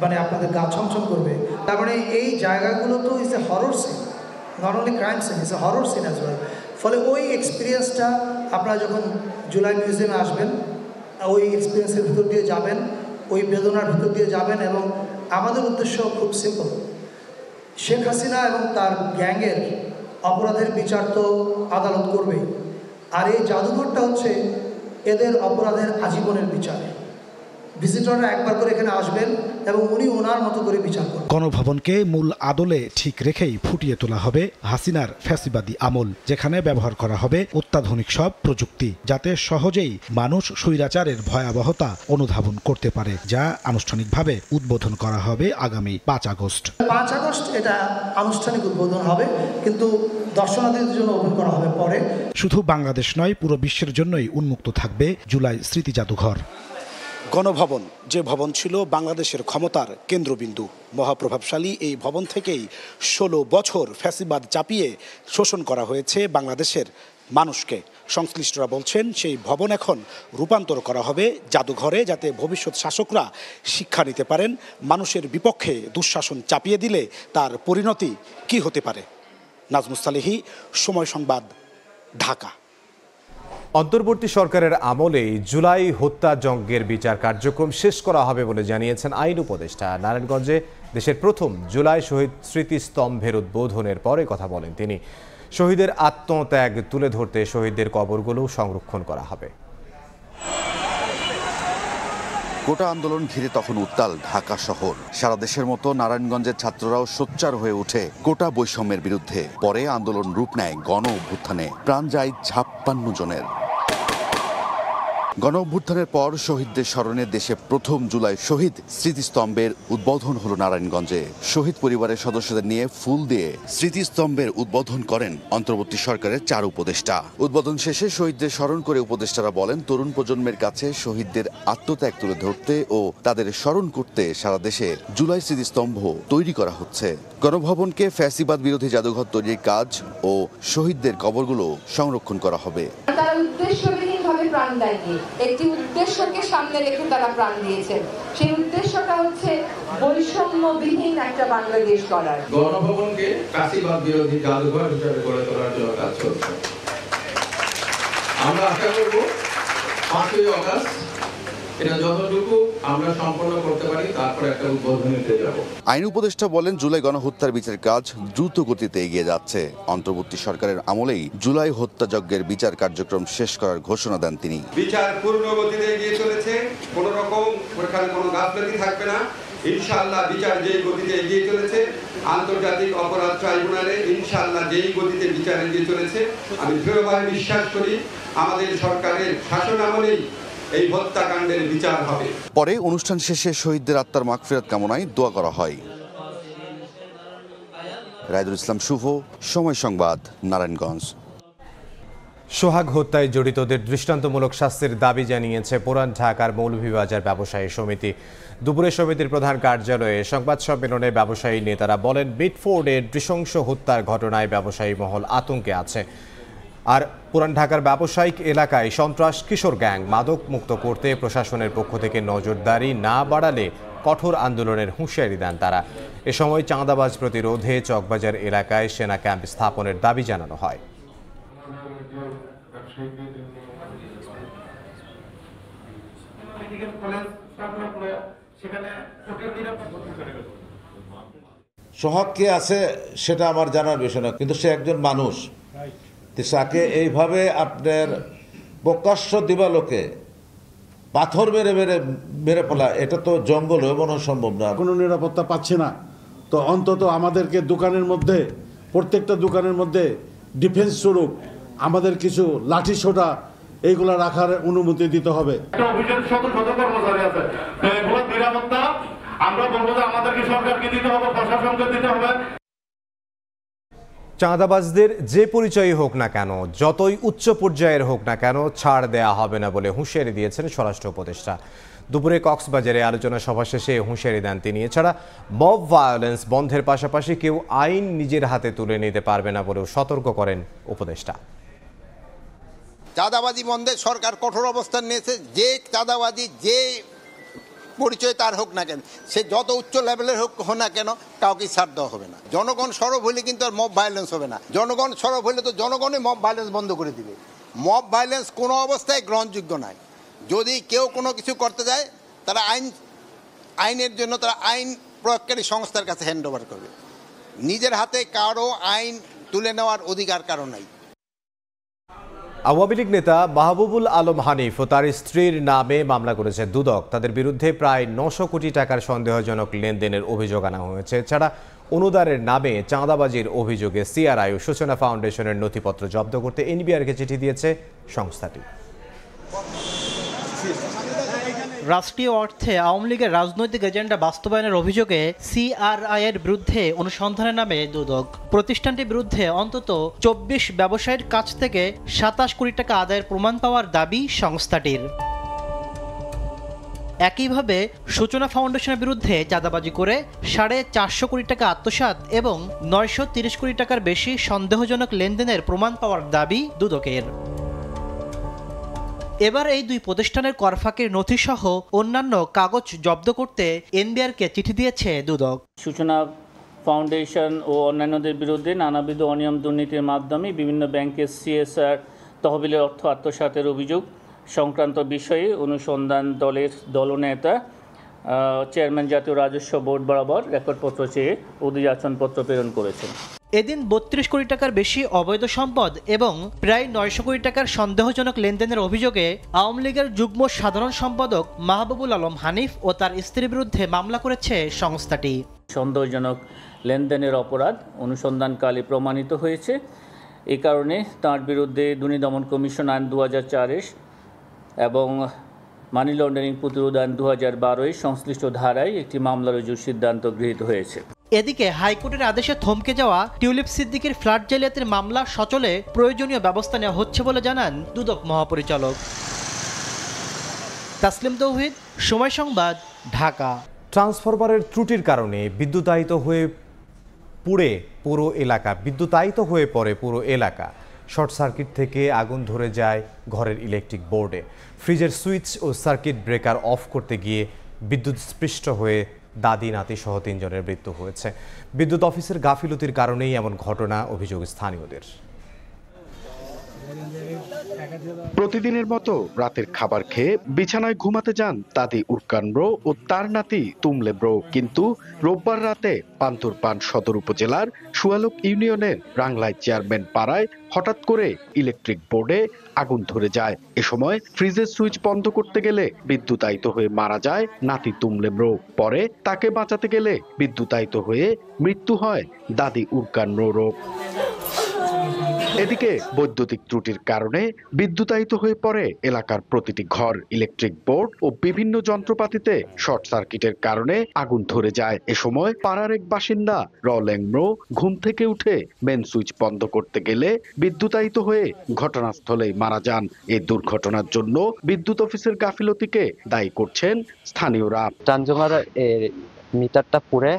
মানে আপনাদের গা ছমছম করবে। তার মানে এই জায়গাগুলো তো is a horror scene, not only crime scene, is a horror scene as well. ফলে ওই এক্সপিরিয়েন্সটা আপনারা যখন জুলাই মিউজিয়ামে আসবেন, ওই এক্সপিরিয়েন্সের ভিতর দিয়ে যাবেন, ওই বেদনার ভিতর দিয়ে যাবেন। এবং আমাদের উদ্দেশ্য খুব সিম্পল, শেখ হাসিনা এবং তার গ্যাংয়ের অপরাধের বিচার তো আদালত করবেই, আর এই জাদুঘরটা হচ্ছে এদের অপরাধের আজীবনের বিচার। ভিজিটররা একবার করে এখানে আসবেন এবং উনি ওনার মতো করে বিচার করবেন। গণভবনকে মূল আদলে ঠিক রেখেই ফুটিয়ে তোলা হবে হাসিনার ফ্যাসিবাদী আমল, যেখানে ব্যবহার করা হবে অত্যাধুনিক সব প্রযুক্তি, যাতে সহজেই মানুষ স্বৈরাচারের ভয়াবহতা অনুধাবন করতে পারে, যা আনুষ্ঠানিকভাবে উদ্বোধন করা হবে আগামী ৫ আগস্ট। ৫ আগস্ট এটা আনুষ্ঠানিক উদ্বোধন হবে, কিন্তু দর্শনার্থীদের জন্য ওপেন করা হবে পরে। শুধু বাংলাদেশ নয়, পুরো বিশ্বের জন্যই উন্মুক্ত থাকবে জুলাই স্মৃতি জাদুঘর। গণভবন, যে ভবন ছিল বাংলাদেশের ক্ষমতার কেন্দ্রবিন্দু, মহাপ্রভাবশালী এই ভবন থেকেই ১৬ বছর ফ্যাসিবাদ চাপিয়ে শোষণ করা হয়েছে বাংলাদেশের মানুষকে। সংশ্লিষ্টরা বলছেন, সেই ভবন এখন রূপান্তর করা হবে জাদুঘরে, যাতে ভবিষ্যৎ শাসকরা শিক্ষা নিতে পারেন মানুষের বিপক্ষে দুঃশাসন চাপিয়ে দিলে তার পরিণতি কি হতে পারে। নাজমুস সালেহী, সময় সংবাদ, ঢাকা। অন্তর্বর্তী সরকারের আমলেই জুলাই হত্যাযজ্ঞের বিচার কার্যক্রম শেষ করা হবে বলে জানিয়েছেন আইন উপদেষ্টা। নারায়ণগঞ্জে দেশের প্রথম জুলাই শহীদ স্মৃতিস্তম্ভের উদ্বোধনের পরে কথা বলেন তিনি। শহীদের আত্মত্যাগ তুলে ধরতে শহীদদের কবরগুলো সংরক্ষণ করা হবে। কোটা আন্দোলন ঘিরে তখন উত্তাল ঢাকা শহর। সারা দেশের মতো নারায়ণগঞ্জের ছাত্ররাও সোচ্চার হয়ে ওঠে কোটা বৈষম্যের বিরুদ্ধে। পরে আন্দোলন রূপ নেয় গণ অভ্যুত্থানে, প্রাণ যায় ৫৬ জনের। গণ অভ্যুত্থানের পর শহীদদের স্মরণে দেশে প্রথম জুলাই শহীদ স্মৃতিস্তম্ভের উদ্বোধন হলো নারায়ণগঞ্জে। শহীদ পরিবারের সদস্যদের নিয়ে ফুল দিয়ে স্মৃতিস্তম্ভের উদ্বোধন করেন অন্তর্বর্তী সরকারের ৪ উপদেষ্টা। উদ্বোধন শেষে শহীদদের স্মরণ করে উপদেষ্টারা বলেন, তরুণ প্রজন্মের কাছে শহীদদের আত্মত্যাগ তুলে ধরতে ও তাদের স্মরণ করতে সারা দেশে জুলাই স্মৃতিস্তম্ভ তৈরি করা হচ্ছে। গণভবনকে ফ্যাসিবাদ বিরোধী জাদুঘর তৈরির কাজ ও শহীদদের কবরগুলো সংরক্ষণ করা হবে। তারা উদ্দেশ্যবিহীনভাবে প্রাণ দেয়নি, একটি উদ্দেশ্যকে সামনে রেখে তারা প্রাণ দিয়েছেন। সেই উদ্দেশ্যটা হচ্ছে বৈষম্যবিহীন একটা বাংলাদেশ গড়ার। গণভবনকে ফ্যাসিবাদ বিরোধী জাদুঘর হিসেবে গড়ে তোলার জন্য কাজ চলছে। আমরা আশা করব ৫ই আগস্ট এটা যতটুকু আমরা সম্পন্ন করতে পারি, তারপরে একটা উদ্বোধনীতে যাব। আইন উপদেষ্টা বলেন, জুলাই গণহত্যার বিচার কাজ দ্রুত গতিতে এগিয়ে যাচ্ছে। অন্তর্বর্তী সরকারের আমলেই জুলাই হত্যাযজ্ঞের বিচার কার্যক্রম শেষ করার ঘোষণা দেন তিনি। বিচার পূর্ণ গতিতে এগিয়ে চলেছে, কোন রকম ওখানে কোনো গাফলতি থাকবে না। ইনশাআল্লাহ বিচার যেই গতিতে এগিয়ে চলেছে, আন্তর্জাতিক অপরাধ ট্রাইব্যুনালে ইনশাআল্লাহ যেই গতিতে বিচার এগিয়ে চলেছে, আমি দৃঢ়ভাবে বিশ্বাস করি আমাদের সরকারের শাসন আমলেই এই হত্যাকাণ্ডের বিচার হবে। পরে অনুষ্ঠান শেষে শহীদদের আত্মার মাগফিরাত কামনায় দোয়া করা হয়। রায়দুল ইসলাম শুভ, সময় সংবাদ, নারায়ণগঞ্জ। সোহাগ হত্যায় জড়িতদের দৃষ্টান্তমূলক শাস্তির দাবি জানিয়েছে পুরান ঢাকার মৌলভীবাজার ব্যবসায়ী সমিতি। দুপুরে সমিতির প্রধান কার্যালয়ে সংবাদ সম্মেলনে ব্যবসায়ী নেতারা বলেন, বিটফোর্ডের নৃশংস হত্যার ঘটনায় ব্যবসায়ী মহল আতঙ্কে আছে। আর পুরান ঢাকার ব্যবসায়িক এলাকায় সন্ত্রাস, কিশোর গ্যাং, মাদক মুক্ত করতে প্রশাসনের পক্ষ থেকে নজরদারি না বাড়ালে কঠোর আন্দোলনের হুঁশিয়ারি দেন তারা। এ সময় চাঁদাবাজ প্রতিরোধে চকবাজার এলাকায় সেনা ক্যাম্প স্থাপনের দাবি জানানো হয়। সোহাগ কে আছে সেটা আমার জানার বিষয় না, কিন্তু সে একজন মানুষ। তাকে এইভাবে আপনার প্রকাশ্য দিবালোকে পাথর মেরে ফেলা, এটা তো জঙ্গল এমনও সম্ভব না। কোনো নিরাপত্তা পাচ্ছে না, তো অন্তত আমাদেরকে দোকানের মধ্যে, প্রত্যেকটা দোকানের মধ্যে ডিফেন্স স্বরূপ আমাদের কিছু লাঠি সোটা এইগুলা রাখার অনুমতি দিতে হবে। কর্মচারী আছে, নিরাপত্তা আমরা বলবো যে আমাদেরকে সরকারকে দিতে হবে, প্রশাসনকে দিতে হবে। চাঁদাবাজদের যে পরিচয়ই হোক না কেন, যতই উচ্চ পর্যায়ের হোক না কেন, ছাড় দেয়া হবে না বলে হুঁশিয়ারি দিয়েছেন স্বরাষ্ট্র উপদেষ্টা। দুপুরে কক্সবাজারে আলোচনা সভা শেষে হুঁশিয়ারি দেন তিনি। এছাড়া মব ভায়োলেন্স বন্ধের পাশাপাশি কেউ আইন নিজের হাতে তুলে নিতে পারবে না বলেও সতর্ক করেন উপদেষ্টা। চাঁদাবাজি বন্ধে সরকার কঠোর অবস্থান নিয়েছে। যে চাঁদাবাজি যে পরিচয় তার হোক না কেন, সে যত উচ্চ লেভেলের হোক না কেন, কাউকে ছাড় দেওয়া হবে না। জনগণ সরব হলে কিন্তু আর মব ভায়োলেন্স হবে না। জনগণ সরব হলে তো জনগণই মব ভায়োলেন্স বন্ধ করে দিবে। মব ভায়োলেন্স কোনো অবস্থায় গ্রহণযোগ্য নয়। যদি কেউ কোনো কিছু করতে যায়, তারা আইনের জন্য তারা আইন প্রয়োগকারী সংস্থার কাছে হ্যান্ড ওভার করবে। নিজের হাতে কারো আইন তুলে নেওয়ার অধিকার কারো নাই। আওয়ামী লীগ নেতা মাহবুবুল আলম হানিফ ও তার স্ত্রীর নামে মামলা করেছে দুদক। তাদের বিরুদ্ধে প্রায় 900 কোটি টাকার সন্দেহজনক লেনদেনের অভিযোগ আনা হয়েছে। এছাড়া অনুদানের নামে চাঁদাবাজির অভিযোগে সিআরআই ও সূচনা ফাউন্ডেশনের নথিপত্র জব্দ করতে এনবিআরকে চিঠি দিয়েছে সংস্থাটি। রাষ্ট্রীয় অর্থে আওয়ামী লীগের রাজনৈতিক এজেন্ডা বাস্তবায়নের অভিযোগে সিআরআই এর বিরুদ্ধে অনুসন্ধানের নামে দুদক। প্রতিষ্ঠানটির বিরুদ্ধে অন্তত 24 ব্যবসায়ীর কাছ থেকে 27 কোটি টাকা আদায়ের প্রমাণ পাওয়ার দাবি সংস্থাটির। একইভাবে সূচনা ফাউন্ডেশনের বিরুদ্ধে চাঁদাবাজি করে 450 কোটি টাকা আত্মসাৎ এবং 930 কোটি টাকার বেশি সন্দেহজনক লেনদেনের প্রমাণ পাওয়ার দাবি দুদকের। এবার এই দুই প্রতিষ্ঠানের করফাকের নথিসহ অন্যান্য কাগজ জব্দ করতে এনবিআরকে চিঠি দিয়েছে দুদক। সূচনা ফাউন্ডেশন ও অন্যান্যদের বিরুদ্ধে নানাবিধ অনিয়ম দুর্নীতির মাধ্যমে বিভিন্ন ব্যাংকের সিএসআর তহবিলের অর্থ আত্মসাতের অভিযোগ সংক্রান্ত বিষয়ে অনুসন্ধান দলের দলনেতা চেয়ারম্যান জাতীয় রাজস্ব বোর্ড বরাবর রেকর্ডপত্র চেয়ে অভিযাচনপত্র প্রেরণ করেছেন। এদিন 32 কোটি টাকার বেশি অবৈধ সম্পদ এবং প্রায় 900 কোটি টাকার সন্দেহজনক লেনদেনের অভিযোগে আওয়ামী লীগের যুগ্ম সাধারণ সম্পাদক মাহবুবুল আলম হানিফ ও তার স্ত্রীর বিরুদ্ধে মামলা করেছে সংস্থাটি। সন্দেহজনক লেনদেনের অপরাধ অনুসন্ধানকালে প্রমাণিত হয়েছে। এ কারণে তার বিরুদ্ধে দুর্নীতি দমন কমিশন আইন 2004 এবং মানি লন্ডারিং প্রতিরোধ আইন 2012 সংশ্লিষ্ট ধারায় একটি মামলা রুজুর সিদ্ধান্ত গৃহীত হয়েছে। এদিকে হাইকোর্টের আদেশে থমকে যাওয়া টিউলিপ সিদ্দিকীর ফ্ল্যাট জালিয়াতির মামলা সচলে প্রয়োজনীয় ব্যবস্থা নেওয়া হচ্ছে বলে জানান দুদক মহাপরিচালক। তাসলিম তৌহিদ, সময় সংবাদ, ঢাকা। ট্রান্সফরমারের ত্রুটির কারণে বিদ্যুতায়িত হয়ে পড়ে পুরো এলাকা। শর্ট সার্কিট থেকে আগুন ধরে যায় ঘরের ইলেকট্রিক বোর্ডে। ফ্রিজের সুইচ ও সার্কিট ব্রেকার অফ করতে গিয়ে বিদ্যুৎ স্পৃষ্ট হয়ে দাদি নাতি সহ 3 জনের মৃত্যু হয়েছে। বিদ্যুৎ অফিসের গাফিলতির কারণেই এমন ঘটনা, অভিযোগ স্থানীয়দের। প্রতিদিনের মতো রাতের খাবার খেয়ে বিছানায় ঘুমাতে যান দাদি উরকান ব্রো ও তার নাতি তুমলে ব্রো। কিন্তু রোববার রাতে পান্থরপান সদর উপজেলার সুয়ালক ইউনিয়নের রাংলাই চেয়ারম্যান পাড়ায় হঠাৎ করে ইলেকট্রিক বোর্ডে আগুন ধরে যায়। এ সময় ফ্রিজের সুইচ বন্ধ করতে গেলে বিদ্যুতায়িত হয়ে মারা যায় নাতি তুমলে ব্রো। পরে তাকে বাঁচাতে গেলে বিদ্যুতায়িত হয়ে মৃত্যু হয় দাদি উরকান ব্রোরও। এদিকে বৈদ্যুতিক ত্রুটির কারণে বিদ্যুতায়িত হয়ে পড়ে এলাকার প্রতিটি ঘর। ইলেকট্রিক বোর্ড ও বিভিন্ন যন্ত্রপাতিতে শর্ট সার্কিটের কারণে আগুন ধরে যায়। এ সময় পাড়ার এক বাসিন্দা রলেংমো ঘুম থেকে উঠে মেন সুইচ বন্ধ করতে গেলে বিদ্যুতায়িত হয়ে ঘটনাস্থলেই মারা যান। এই দুর্ঘটনার জন্য বিদ্যুৎ অফিসের গাফিলতিকে দায়ী করছেন স্থানীয়রা। ট্রান্সফরমার মিটারটা পুড়ে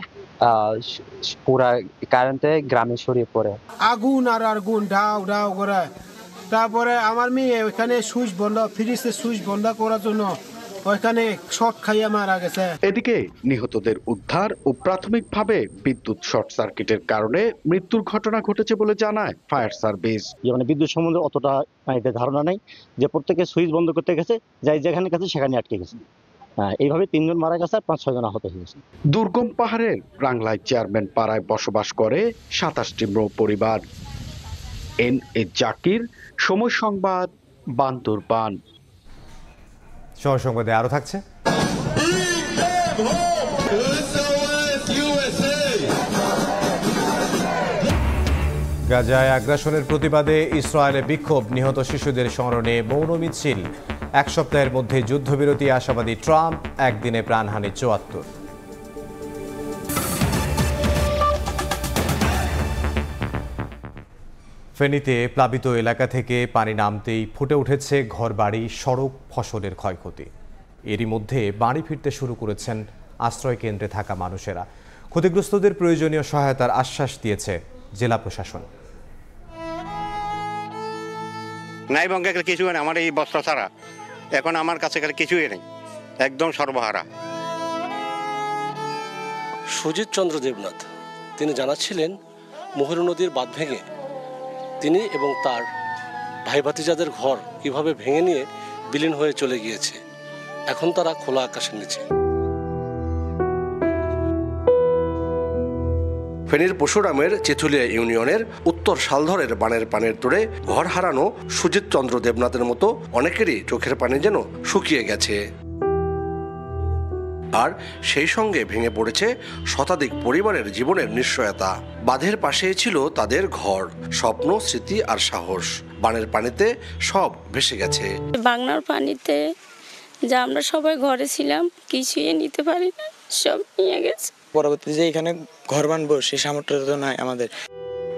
পুরা কারেন্টে গ্রামে ছড়িয়ে পড়ে। আগুন আর আগুন ঢাউ ঢাউ করে। তারপরে আমার মেয়ে ওইখানে সুইচ বন্ধ, ফ্রিজের সুইচ বন্ধ করার জন্য ওইখানে শর্ট খাইয়া মারা গেছে। এদিকে নিহতদের উদ্ধার ও প্রাথমিকভাবে বিদ্যুৎ শর্ট সার্কিটের কারণে মৃত্যুর ঘটনা ঘটেছে বলে জানায় ফায়ার সার্ভিস। মানে বিদ্যুৎ সম্বন্ধে অতটা ধারণা নাই, যে প্রত্যেকে সুইচ বন্ধ করতে গেছে, যাই যেখানে গেছে সেখানে আটকে গেছে। এইভাবে 3 জন মারা গেছে, 5-6 জন আহত হয়েছে। দুর্গম পাহাড়ের রাংলাই চেয়ারম্যান পাড়ায় বসবাস করে 27টি মৃত পরিবার। এন এ জাকির, সময় সংবাদ, বান্দরবান। সংবাদে আরও থাকছে। গাজায় আগ্রাসনের প্রতিবাদে ইসরায়েলে বিক্ষোভ, নিহত শিশুদের স্মরণে মৌন মিছিল। এক সপ্তাহের মধ্যে যুদ্ধবিরতি আশাবাদী ট্রাম্প, একদিনে প্রাণহানি ৭৪। ফেনীতে প্লাবিত এলাকা থেকে পানি নামতেই ফুটে উঠেছে ঘরবাড়ি, সড়ক, ফসলের ক্ষয়ক্ষতি। এরই মধ্যে বাড়ি ফিরতে শুরু করেছেন আশ্রয় কেন্দ্রে থাকা মানুষেরা। ক্ষতিগ্রস্তদের প্রয়োজনীয় সহায়তার আশ্বাস দিয়েছে জেলা প্রশাসন। নাই বঙ্গে কিছু নেই, আমার এই বস্ত্র ছাড়া এখন আমার কাছে কিছুই নেই, একদম সর্বহারা। সুজিত চন্দ্র দেবনাথ তিনি জানাচ্ছিলেন মুহুরী নদীর বাঁধ ভেঙে তিনি এবং তার ভাই ভাতিজাদের ঘর কিভাবে ভেঙে নিয়ে বিলীন হয়ে চলে গিয়েছে। এখন তারা খোলা আকাশের নিচে। ফেনীর পরশুরামের চেথুলিয়া ইউনিয়নের উত্তর শালধরের বানের পানির তোড়ে ঘর হারানো সুজিত চন্দ্র দেবনাথের মতো অনেকেরই চোখের পানি যেন শুকিয়ে গেছে। আর সেই সঙ্গে ভেঙে পড়েছে শতাধিক পরিবারের জীবনের নিশ্চয়তা। বাঁধের পাশেই ছিল তাদের ঘর, স্বপ্ন, স্মৃতি আর সাহস। বানের পানিতে সব ভেসে গেছে। বাংলার পানিতে যা আমরা সবাই ঘরে ছিলাম কিছুই নিতে পারি না, সব নিয়ে গেছে। পরবর্তীতে যে এখানে ঘর বানবো সেই সামর্থ্য তো নাই আমাদের।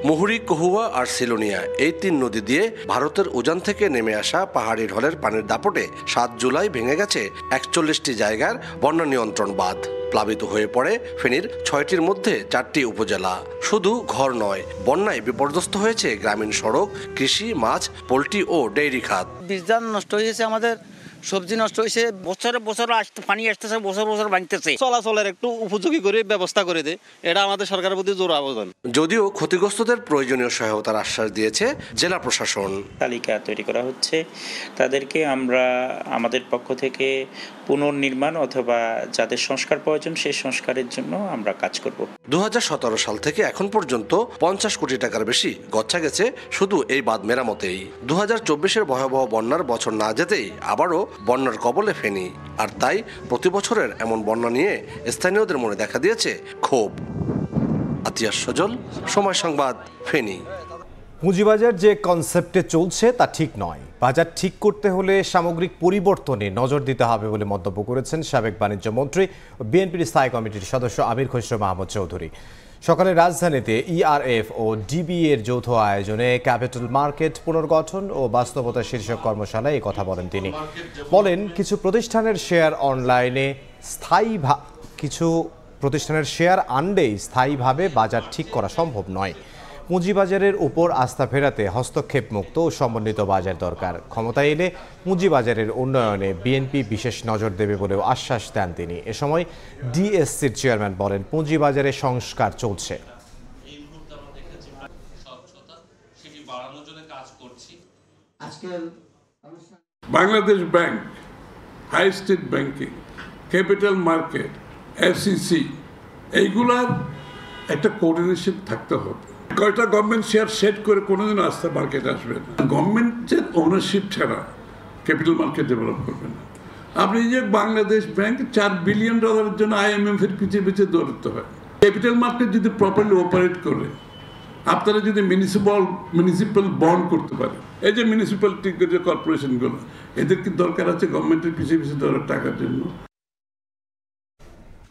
মুহুরী, কহুয়া আর সিলোনিয়া এই তিন নদী দিয়ে ভারতের উজান থেকে নেমে আসা পাহাড়ি ঢলের পানির দাপটে ৭ জুলাই ভেঙে গেছে ৪১টি জায়গার বন্যা নিয়ন্ত্রণ বাঁধ। প্লাবিত হয়ে পড়ে ফেনীর ৬টির মধ্যে ৪টি উপজেলা। শুধু ঘর নয়, বন্যায় বিপর্যস্ত হয়েছে গ্রামীণ সড়ক, কৃষি, মাছ, পোল্ট্রি ও ডেইরি খাত। বীজদান নষ্ট হয়েছে, আমাদের সবজি নষ্ট হয়েছে। বছরে বছর পানি আসতেছে, বছর বছর ভাঙতেছে। চলাচলের একটু উপযোগী করে ব্যবস্থা করে দেয়, এটা আমাদের সরকারের প্রতি জোর আবেদন। যদিও ক্ষতিগ্রস্তদের প্রয়োজনীয় সহায়তার আশ্বাস দিয়েছে জেলা প্রশাসন। তালিকা তৈরি করা হচ্ছে, তাদেরকে আমরা আমাদের পক্ষ থেকে পুনর্নির্মাণ অথবা যাদের সংস্কার প্রয়োজন সেই সংস্কারের জন্য আমরা কাজ করব। ২০১৭ সাল থেকে এখন পর্যন্ত ৫০ কোটি টাকার বেশি গচ্ছা গেছে শুধু এই বাঁধ মেরামতেই। ২০২৪-এর ভয়াবহ বন্যার বছর না যেতেই আবারও বন্যার কবলে ফেনী। আর তাই প্রতি বছরের এমন বন্যা নিয়ে স্থানীয়দের মনে দেখা দিয়েছে ক্ষোভ। আতিয়াস সজল, সময় সংবাদ, ফেনী। পুঁজিবাজার যে কনসেপ্টে চলছে তা ঠিক নয়। বাজার ঠিক করতে হলে সামগ্রিক পরিবর্তনে নজর দিতে হবে বলে মন্তব্য করেছেন সাবেক বাণিজ্য মন্ত্রী ও বিএনপির স্থায়ী কমিটির সদস্য আমির খসরু মাহমুদ চৌধুরী। সকালে রাজধানীতে ইআরএফ ও ডিবি এর যৌথ আয়োজনে ক্যাপিটাল মার্কেট পুনর্গঠন ও বাস্তবতা শীর্ষক কর্মশালায় এই কথা বলেন তিনি। বলেন, কিছু প্রতিষ্ঠানের শেয়ার অনলাইনে কিছু প্রতিষ্ঠানের শেয়ার আনলেই স্থায়ীভাবে বাজার ঠিক করা সম্ভব নয়। পুঁজিবাজারের উপর আস্থা ফেরাতে হস্তক্ষেপ মুক্ত ও সমন্বিত বাজার দরকার। ক্ষমতায় এলে পুঁজিবাজারের উন্নয়নে বিএনপি বিশেষ নজর দেবে বলেও আশ্বাস দেন তিনি। এ সময় ডিএসসির চেয়ারম্যান বলেন, পুঁজিবাজারে সংস্কার চলছে। Bangladesh bank, high street banking, capital market, FCC, এইগুলার একটা কোঅর্ডিনেশন থাকতে হবে। কয়টা গভর্নমেন্ট শেয়ার সেট করে কোনোদিন আস্থা মার্কেট আসবে না। গভর্নমেন্টের ওনারশিপ ছাড়া ক্যাপিটাল মার্কেট ডেভেলপ করবে না। আপনি যে বাংলাদেশ ব্যাংক $4 বিলিয়ন জন্য IMF এর পিছিয়ে পিছিয়ে দৌড়তে হয়। ক্যাপিটাল মার্কেট যদি প্রপারলি অপারেট করে, আপনারা যদি মিউনিসিপ্যাল বন্ড করতে পারে, এই যে মিউনিসিপ্যালিটি যে কর্পোরেশনগুলো, এদের কি দরকার আছে গভর্নমেন্টের পিছিয়ে পিছিয়ে দৌড়ার টাকার জন্য?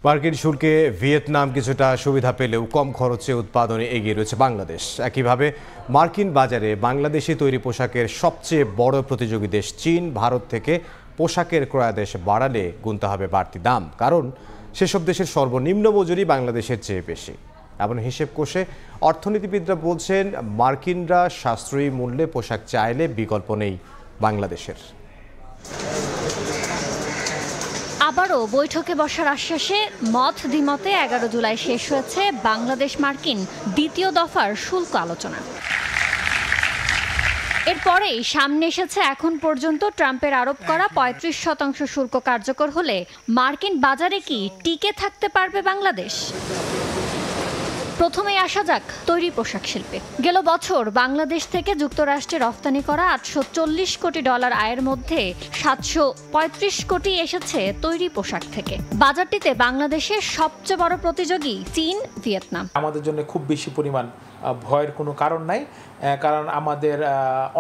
মার্কিন শুল্কে ভিয়েতনাম কিছুটা সুবিধা পেলেও কম খরচে উৎপাদনে এগিয়ে রয়েছে বাংলাদেশ। একইভাবে মার্কিন বাজারে বাংলাদেশি তৈরি পোশাকের সবচেয়ে বড় প্রতিযোগী দেশ চীন ভারত থেকে পোশাকের ক্রয়াদেশ বাড়ালে গুনতে হবে বাড়তি দাম, কারণ সেসব দেশের সর্বনিম্ন মজুরি বাংলাদেশের চেয়ে বেশি। এমন হিসেব কষে অর্থনীতিবিদরা বলছেন, মার্কিনরা সাশ্রয়ী মূল্যে পোশাক চাইলে বিকল্প নেই বাংলাদেশের। আবারও বৈঠকে বসার আশ্বাসে মত দ্বিমতে 11 জুলাই শেষ হয়েছে বাংলাদেশ মার্কিন দ্বিতীয় দফার শুল্ক আলোচনা। এরপরেই সামনে এসেছে এখন পর্যন্ত ট্রাম্পের আরোপ করা 35% শুল্ক কার্যকর হলে মার্কিন বাজারে কি টিকে থাকতে পারবে বাংলাদেশ? প্রথমেই আসা যাক তৈরি পোশাক শিল্পে। গেল বছর বাংলাদেশ থেকে যুক্তরাষ্ট্রে রফতানি করা $840 কোটি আয়ের মধ্যে 735 কোটি এসেছে তৈরি পোশাক থেকে। বাজারটিতে বাংলাদেশের সবচেয়ে বড় প্রতিযোগী চীন, ভিয়েতনাম। আমাদের জন্য খুব বেশি পরিমাণ ভয়ের কোনো কারণ নাই, কারণ আমাদের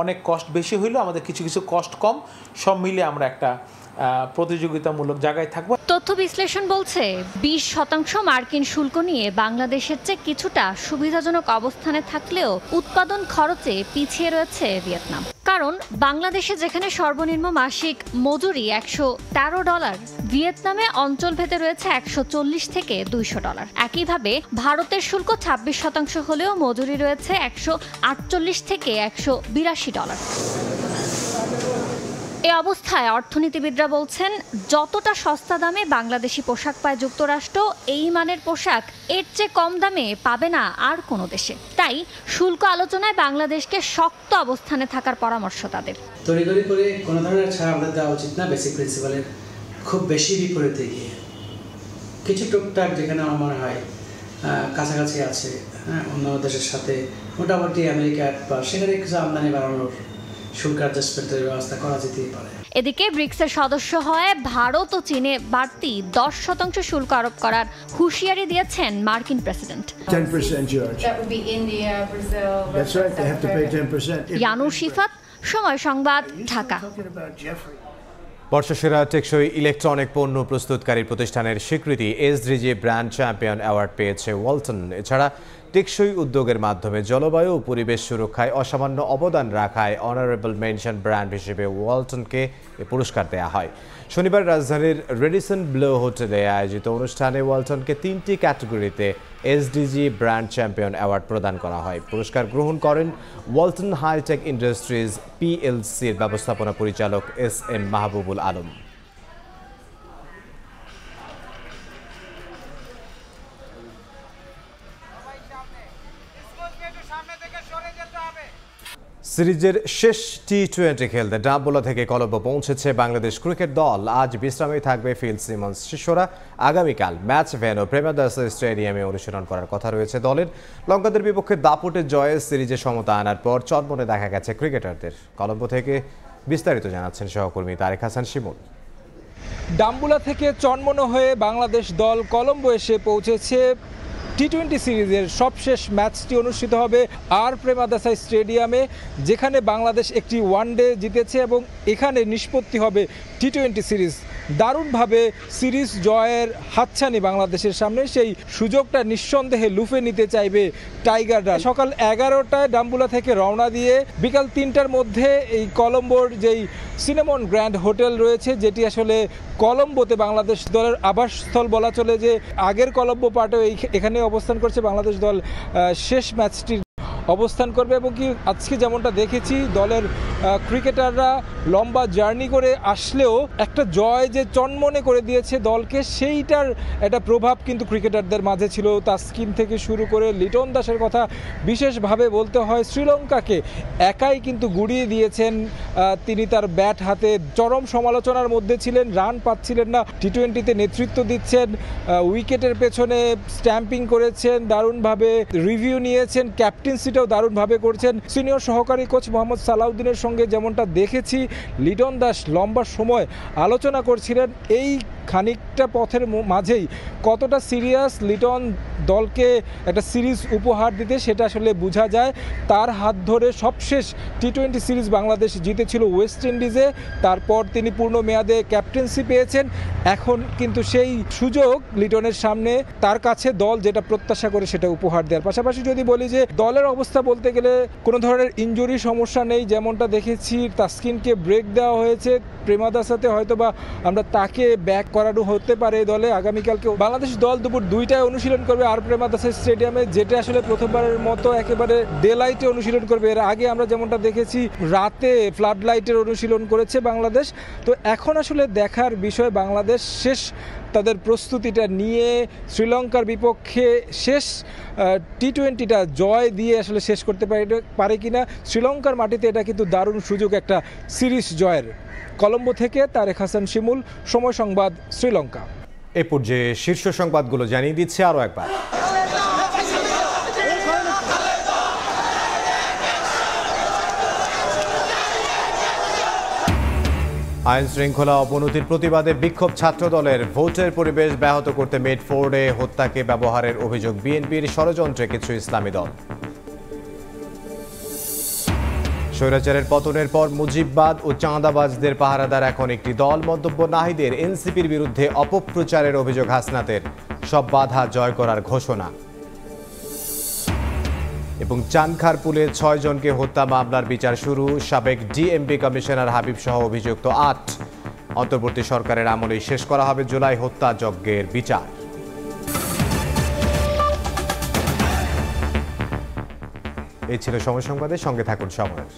অনেক কষ্ট বেশি হইলেও আমাদের কিছু কিছু কষ্ট কম, সব মিলে আমরা একটা প্রতিযোগিতামূলক জায়গায় থাকবো। তথ্য বিশ্লেষণ বলছে 20% মার্কিন শুল্ক নিয়ে বাংলাদেশের চেয়ে কিছুটা সুবিধাজনক অবস্থানে থাকলেও উৎপাদন খরচে পিছিয়ে রয়েছে ভিয়েতনাম। কারণ বাংলাদেশে যেখানে সর্বনিম্ন মাসিক মজুরি $113, ভিয়েতনামে অঞ্চলভেদে রয়েছে $140 থেকে $200। একইভাবে ভারতের শুল্ক 26% হলেও মজুরি রয়েছে $148 থেকে $182। এই অবস্থায় অর্থনীতিবিদরা বলছেন, যতটা সস্তা দামে বাংলাদেশি পোশাক পায় যুক্তরাষ্ট্র, এই মানের পোশাক এর চেয়ে কম দামে পাবে না আর কোনো দেশে। তাই শুল্ক আলোচনায় বাংলাদেশকে শক্ত অবস্থানে থাকার পরামর্শ তাদের। তড়িঘড়ি করে কোনো ধরনের ছাড় আমাদের দেওয়া উচিত না, বেসিক প্রিন্সিপালের খুব বেশি বিপরীতে গিয়ে। কিছু টুকটাক যেখানে আমার মনে হয় কাছাকাছি আছে, অন্য দেশের সাথে মোটামুটি আমেরিকা বা সেখানে কিছু আমদানি বাড়ানোর শুল্ক অ্যাডজাস্টমেন্টের ব্যবস্থা করা যেতেই পারে। এদিকে ব্রিক্সের সদস্য হয়ে ভারত ও চীনে বাড়তি 10% শুল্ক আরোপ করার হুঁশিয়ারি দিয়েছেন মার্কিন president. 10% charge. That would be India, Brazil. That's right. They have to pay 10%. Yanur Shifat, সময় সংবাদ, ঢাকা। বর্ষসেরা টেকসই ইলেকট্রনিক পণ্য প্রস্তুতকারী প্রতিষ্ঠানের স্বীকৃতি এসডিজি ব্র্যান্ড চ্যাম্পিয়ন অ্যাওয়ার্ড পেয়েছে ওয়ালটন। এছাড়া টেকসই উদ্যোগের মাধ্যমে জলবায়ু ও পরিবেশ সুরক্ষায় অসামান্য অবদান রাখায় অনারেবল মেনশন ব্র্যান্ড হিসেবে ওয়ালটনকে এ পুরস্কার দেওয়া হয়। শনিবার রাজধানীর রেডিসন ব্লু হোটেলে আয়োজিত অনুষ্ঠানে ওয়ালটনকে 3টি ক্যাটাগরিতে এসডিজি ব্র্যান্ড চ্যাম্পিয়ন অ্যাওয়ার্ড প্রদান করা হয়। পুরস্কার গ্রহণ করেন ওয়ালটন হাইটেক ইন্ডাস্ট্রিজ পিএলসির ব্যবস্থাপনা পরিচালক SM মাহবুবুল আলম। সিরিজের শেষ টি-20 খেলতে ডাম্বুলা থেকে কলম্বো পৌঁছেছে বাংলাদেশ ক্রিকেট দল। আজ বিশ্রামে থাকবে ফিল সিমন্স শিষ্যরা। আগামীকাল ম্যাচ ভেন্যু প্রেমাদাসা স্টেডিয়ামে অনুশীলন করার কথা রয়েছে দলের। লঙ্কানদের বিপক্ষে দাপুটের জয়ে সিরিজে সমতা আনার পর চটমনে দেখা গেছে ক্রিকেটারদের। কলম্বো থেকে বিস্তারিত জানাচ্ছেন সহকর্মী তারেক হাসান শিমুল। ডাম্বুলা থেকে চনমনে হয়ে বাংলাদেশ দল কলম্বো এসে পৌঁছেছে। টি-20 সিরিজের সবশেষ ম্যাচটি অনুষ্ঠিত হবে আর প্রেমাদাসা স্টেডিয়ামে, যেখানে বাংলাদেশ একটি ওয়ানডে জিতেছে এবং এখানে নিষ্পত্তি হবে টি-20 সিরিজ। দারুণভাবে সিরিজ জয়ের হাতছানি বাংলাদেশের সামনে, সেই সুযোগটা নিঃসন্দেহে লুফে নিতে চাইবে টাইগাররা। সকাল 11টায় ডাম্বুলা থেকে রওনা দিয়ে বিকাল 3টার মধ্যে এই কলম্বোর যেই সিনেমন গ্র্যান্ড হোটেল রয়েছে, যেটি আসলে কলম্বোতে বাংলাদেশ দলের আবাসস্থল বলা চলে, যে আগের কলম্বো পার্টেও এখানে অবস্থান করছে বাংলাদেশ দল, শেষ ম্যাচটির অবস্থান করবে। এবং কি আজকে যেমনটা দেখেছি, দলের ক্রিকেটাররা লম্বা জার্নি করে আসলেও একটা জয় যে চনমনে করে দিয়েছে দলকে, সেইটার একটা প্রভাব কিন্তু ক্রিকেটারদের মাঝে ছিল। তাসকিন থেকে শুরু করে লিটন দাসের কথা বিশেষভাবে বলতে হয়। শ্রীলঙ্কাকে একাই কিন্তু গুড়িয়ে দিয়েছেন তিনি, তার ব্যাট হাতে চরম সমালোচনার মধ্যে ছিলেন, রান পাচ্ছিলেন না। টি-20তে নেতৃত্ব দিচ্ছেন, উইকেটের পেছনে স্ট্যাম্পিং করেছেন, দারুণভাবে রিভিউ নিয়েছেন, ক্যাপ্টেন্সিটাও দারুণভাবে করছেন। সিনিয়র সহকারী কোচ মোহাম্মদ সালাউদ্দিনের সঙ্গে যেমনটা দেখেছি, লিটন দাস লম্বা সময় আলোচনা করছিলেন এই খানিকটা পথের মাঝেই কতটা সিরিয়াস লিটন দলকে একটা সিরিজ উপহার দিতে, সেটা আসলে বোঝা যায়। তার হাত ধরে সবশেষ টি-20 সিরিজ বাংলাদেশ জিতেছিল ওয়েস্ট ইন্ডিজে, তারপর তিনি পূর্ণ মেয়াদে ক্যাপ্টেন্সি পেয়েছেন। এখন কিন্তু সেই সুযোগ লিটনের সামনে, তার কাছে দল যেটা প্রত্যাশা করে সেটা উপহার দেওয়ার। পাশাপাশি যদি বলি যে দলের অবস্থা বলতে গেলে কোনো ধরনের ইনজুরি সমস্যা নেই, যেমনটা দেখেছি তাসকিনকে ব্রেক দেওয়া হয়েছে। প্রেমাদাসাতে হয়তো বা আমরা তাকে ব্যাক করানো হতে পারে দলে। আগামীকালকে বাংলাদেশ দল দুপুর 2টায় অনুশীলন করবে আর প্রেমাদাসা স্টেডিয়ামে, যেটা আসলে প্রথমবারের মতো একেবারে ডে লাইটে অনুশীলন করবে। এর আগে আমরা যেমনটা দেখেছি রাতে ফ্লাড লাইটের অনুশীলন করেছে বাংলাদেশ। তো এখন আসলে দেখার বিষয় বাংলাদেশ শেষ তাদের প্রস্তুতিটা নিয়ে শ্রীলঙ্কার বিপক্ষে শেষ টি-20টা জয় দিয়ে আসলে শেষ করতে পারে কিনা। শ্রীলঙ্কার মাটিতে এটা কিন্তু দারুণ সুযোগ একটা সিরিজ জয়ের। কলম্বো থেকে তারেক হাসান শিমুল, সময় সংবাদ, শ্রীলঙ্কা। এ পর্যায়ে শীর্ষ সংবাদগুলো জানিয়ে দিচ্ছে আরও একবার। আইন শৃঙ্খলা অবনতির প্রতিবাদে বিক্ষোভ ছাত্রদলের ভোটের পরিবেশ ব্যাহত করতে মিটফোর্ডে হত্যাকে ব্যবহারের অভিযোগ বিএনপির ষড়যন্ত্রে কিছু ইসলামী দল। স্বৈরাচারের পতনের পর মুজিববাদ ও চাঁদাবাজদের পাহারাদার এখন একটি দল। মন্তব্য নাহিদের। এনসিপির বিরুদ্ধে অপপ্রচারের অভিযোগ হাসনাতের, সব বাধা জয় করার ঘোষণা। এবং চানখারপুলে 6 জনকে হত্যা মামলার বিচার শুরু। সাবেক ডিএমপি কমিশনার হাবিব সহ অভিযুক্ত 8। অন্তর্বর্তী সরকারের আমলেই শেষ করা হবে জুলাই হত্যাযজ্ঞের বিচার। এই ছিল সময় সংবাদের সঙ্গে থাকুন সময়ের।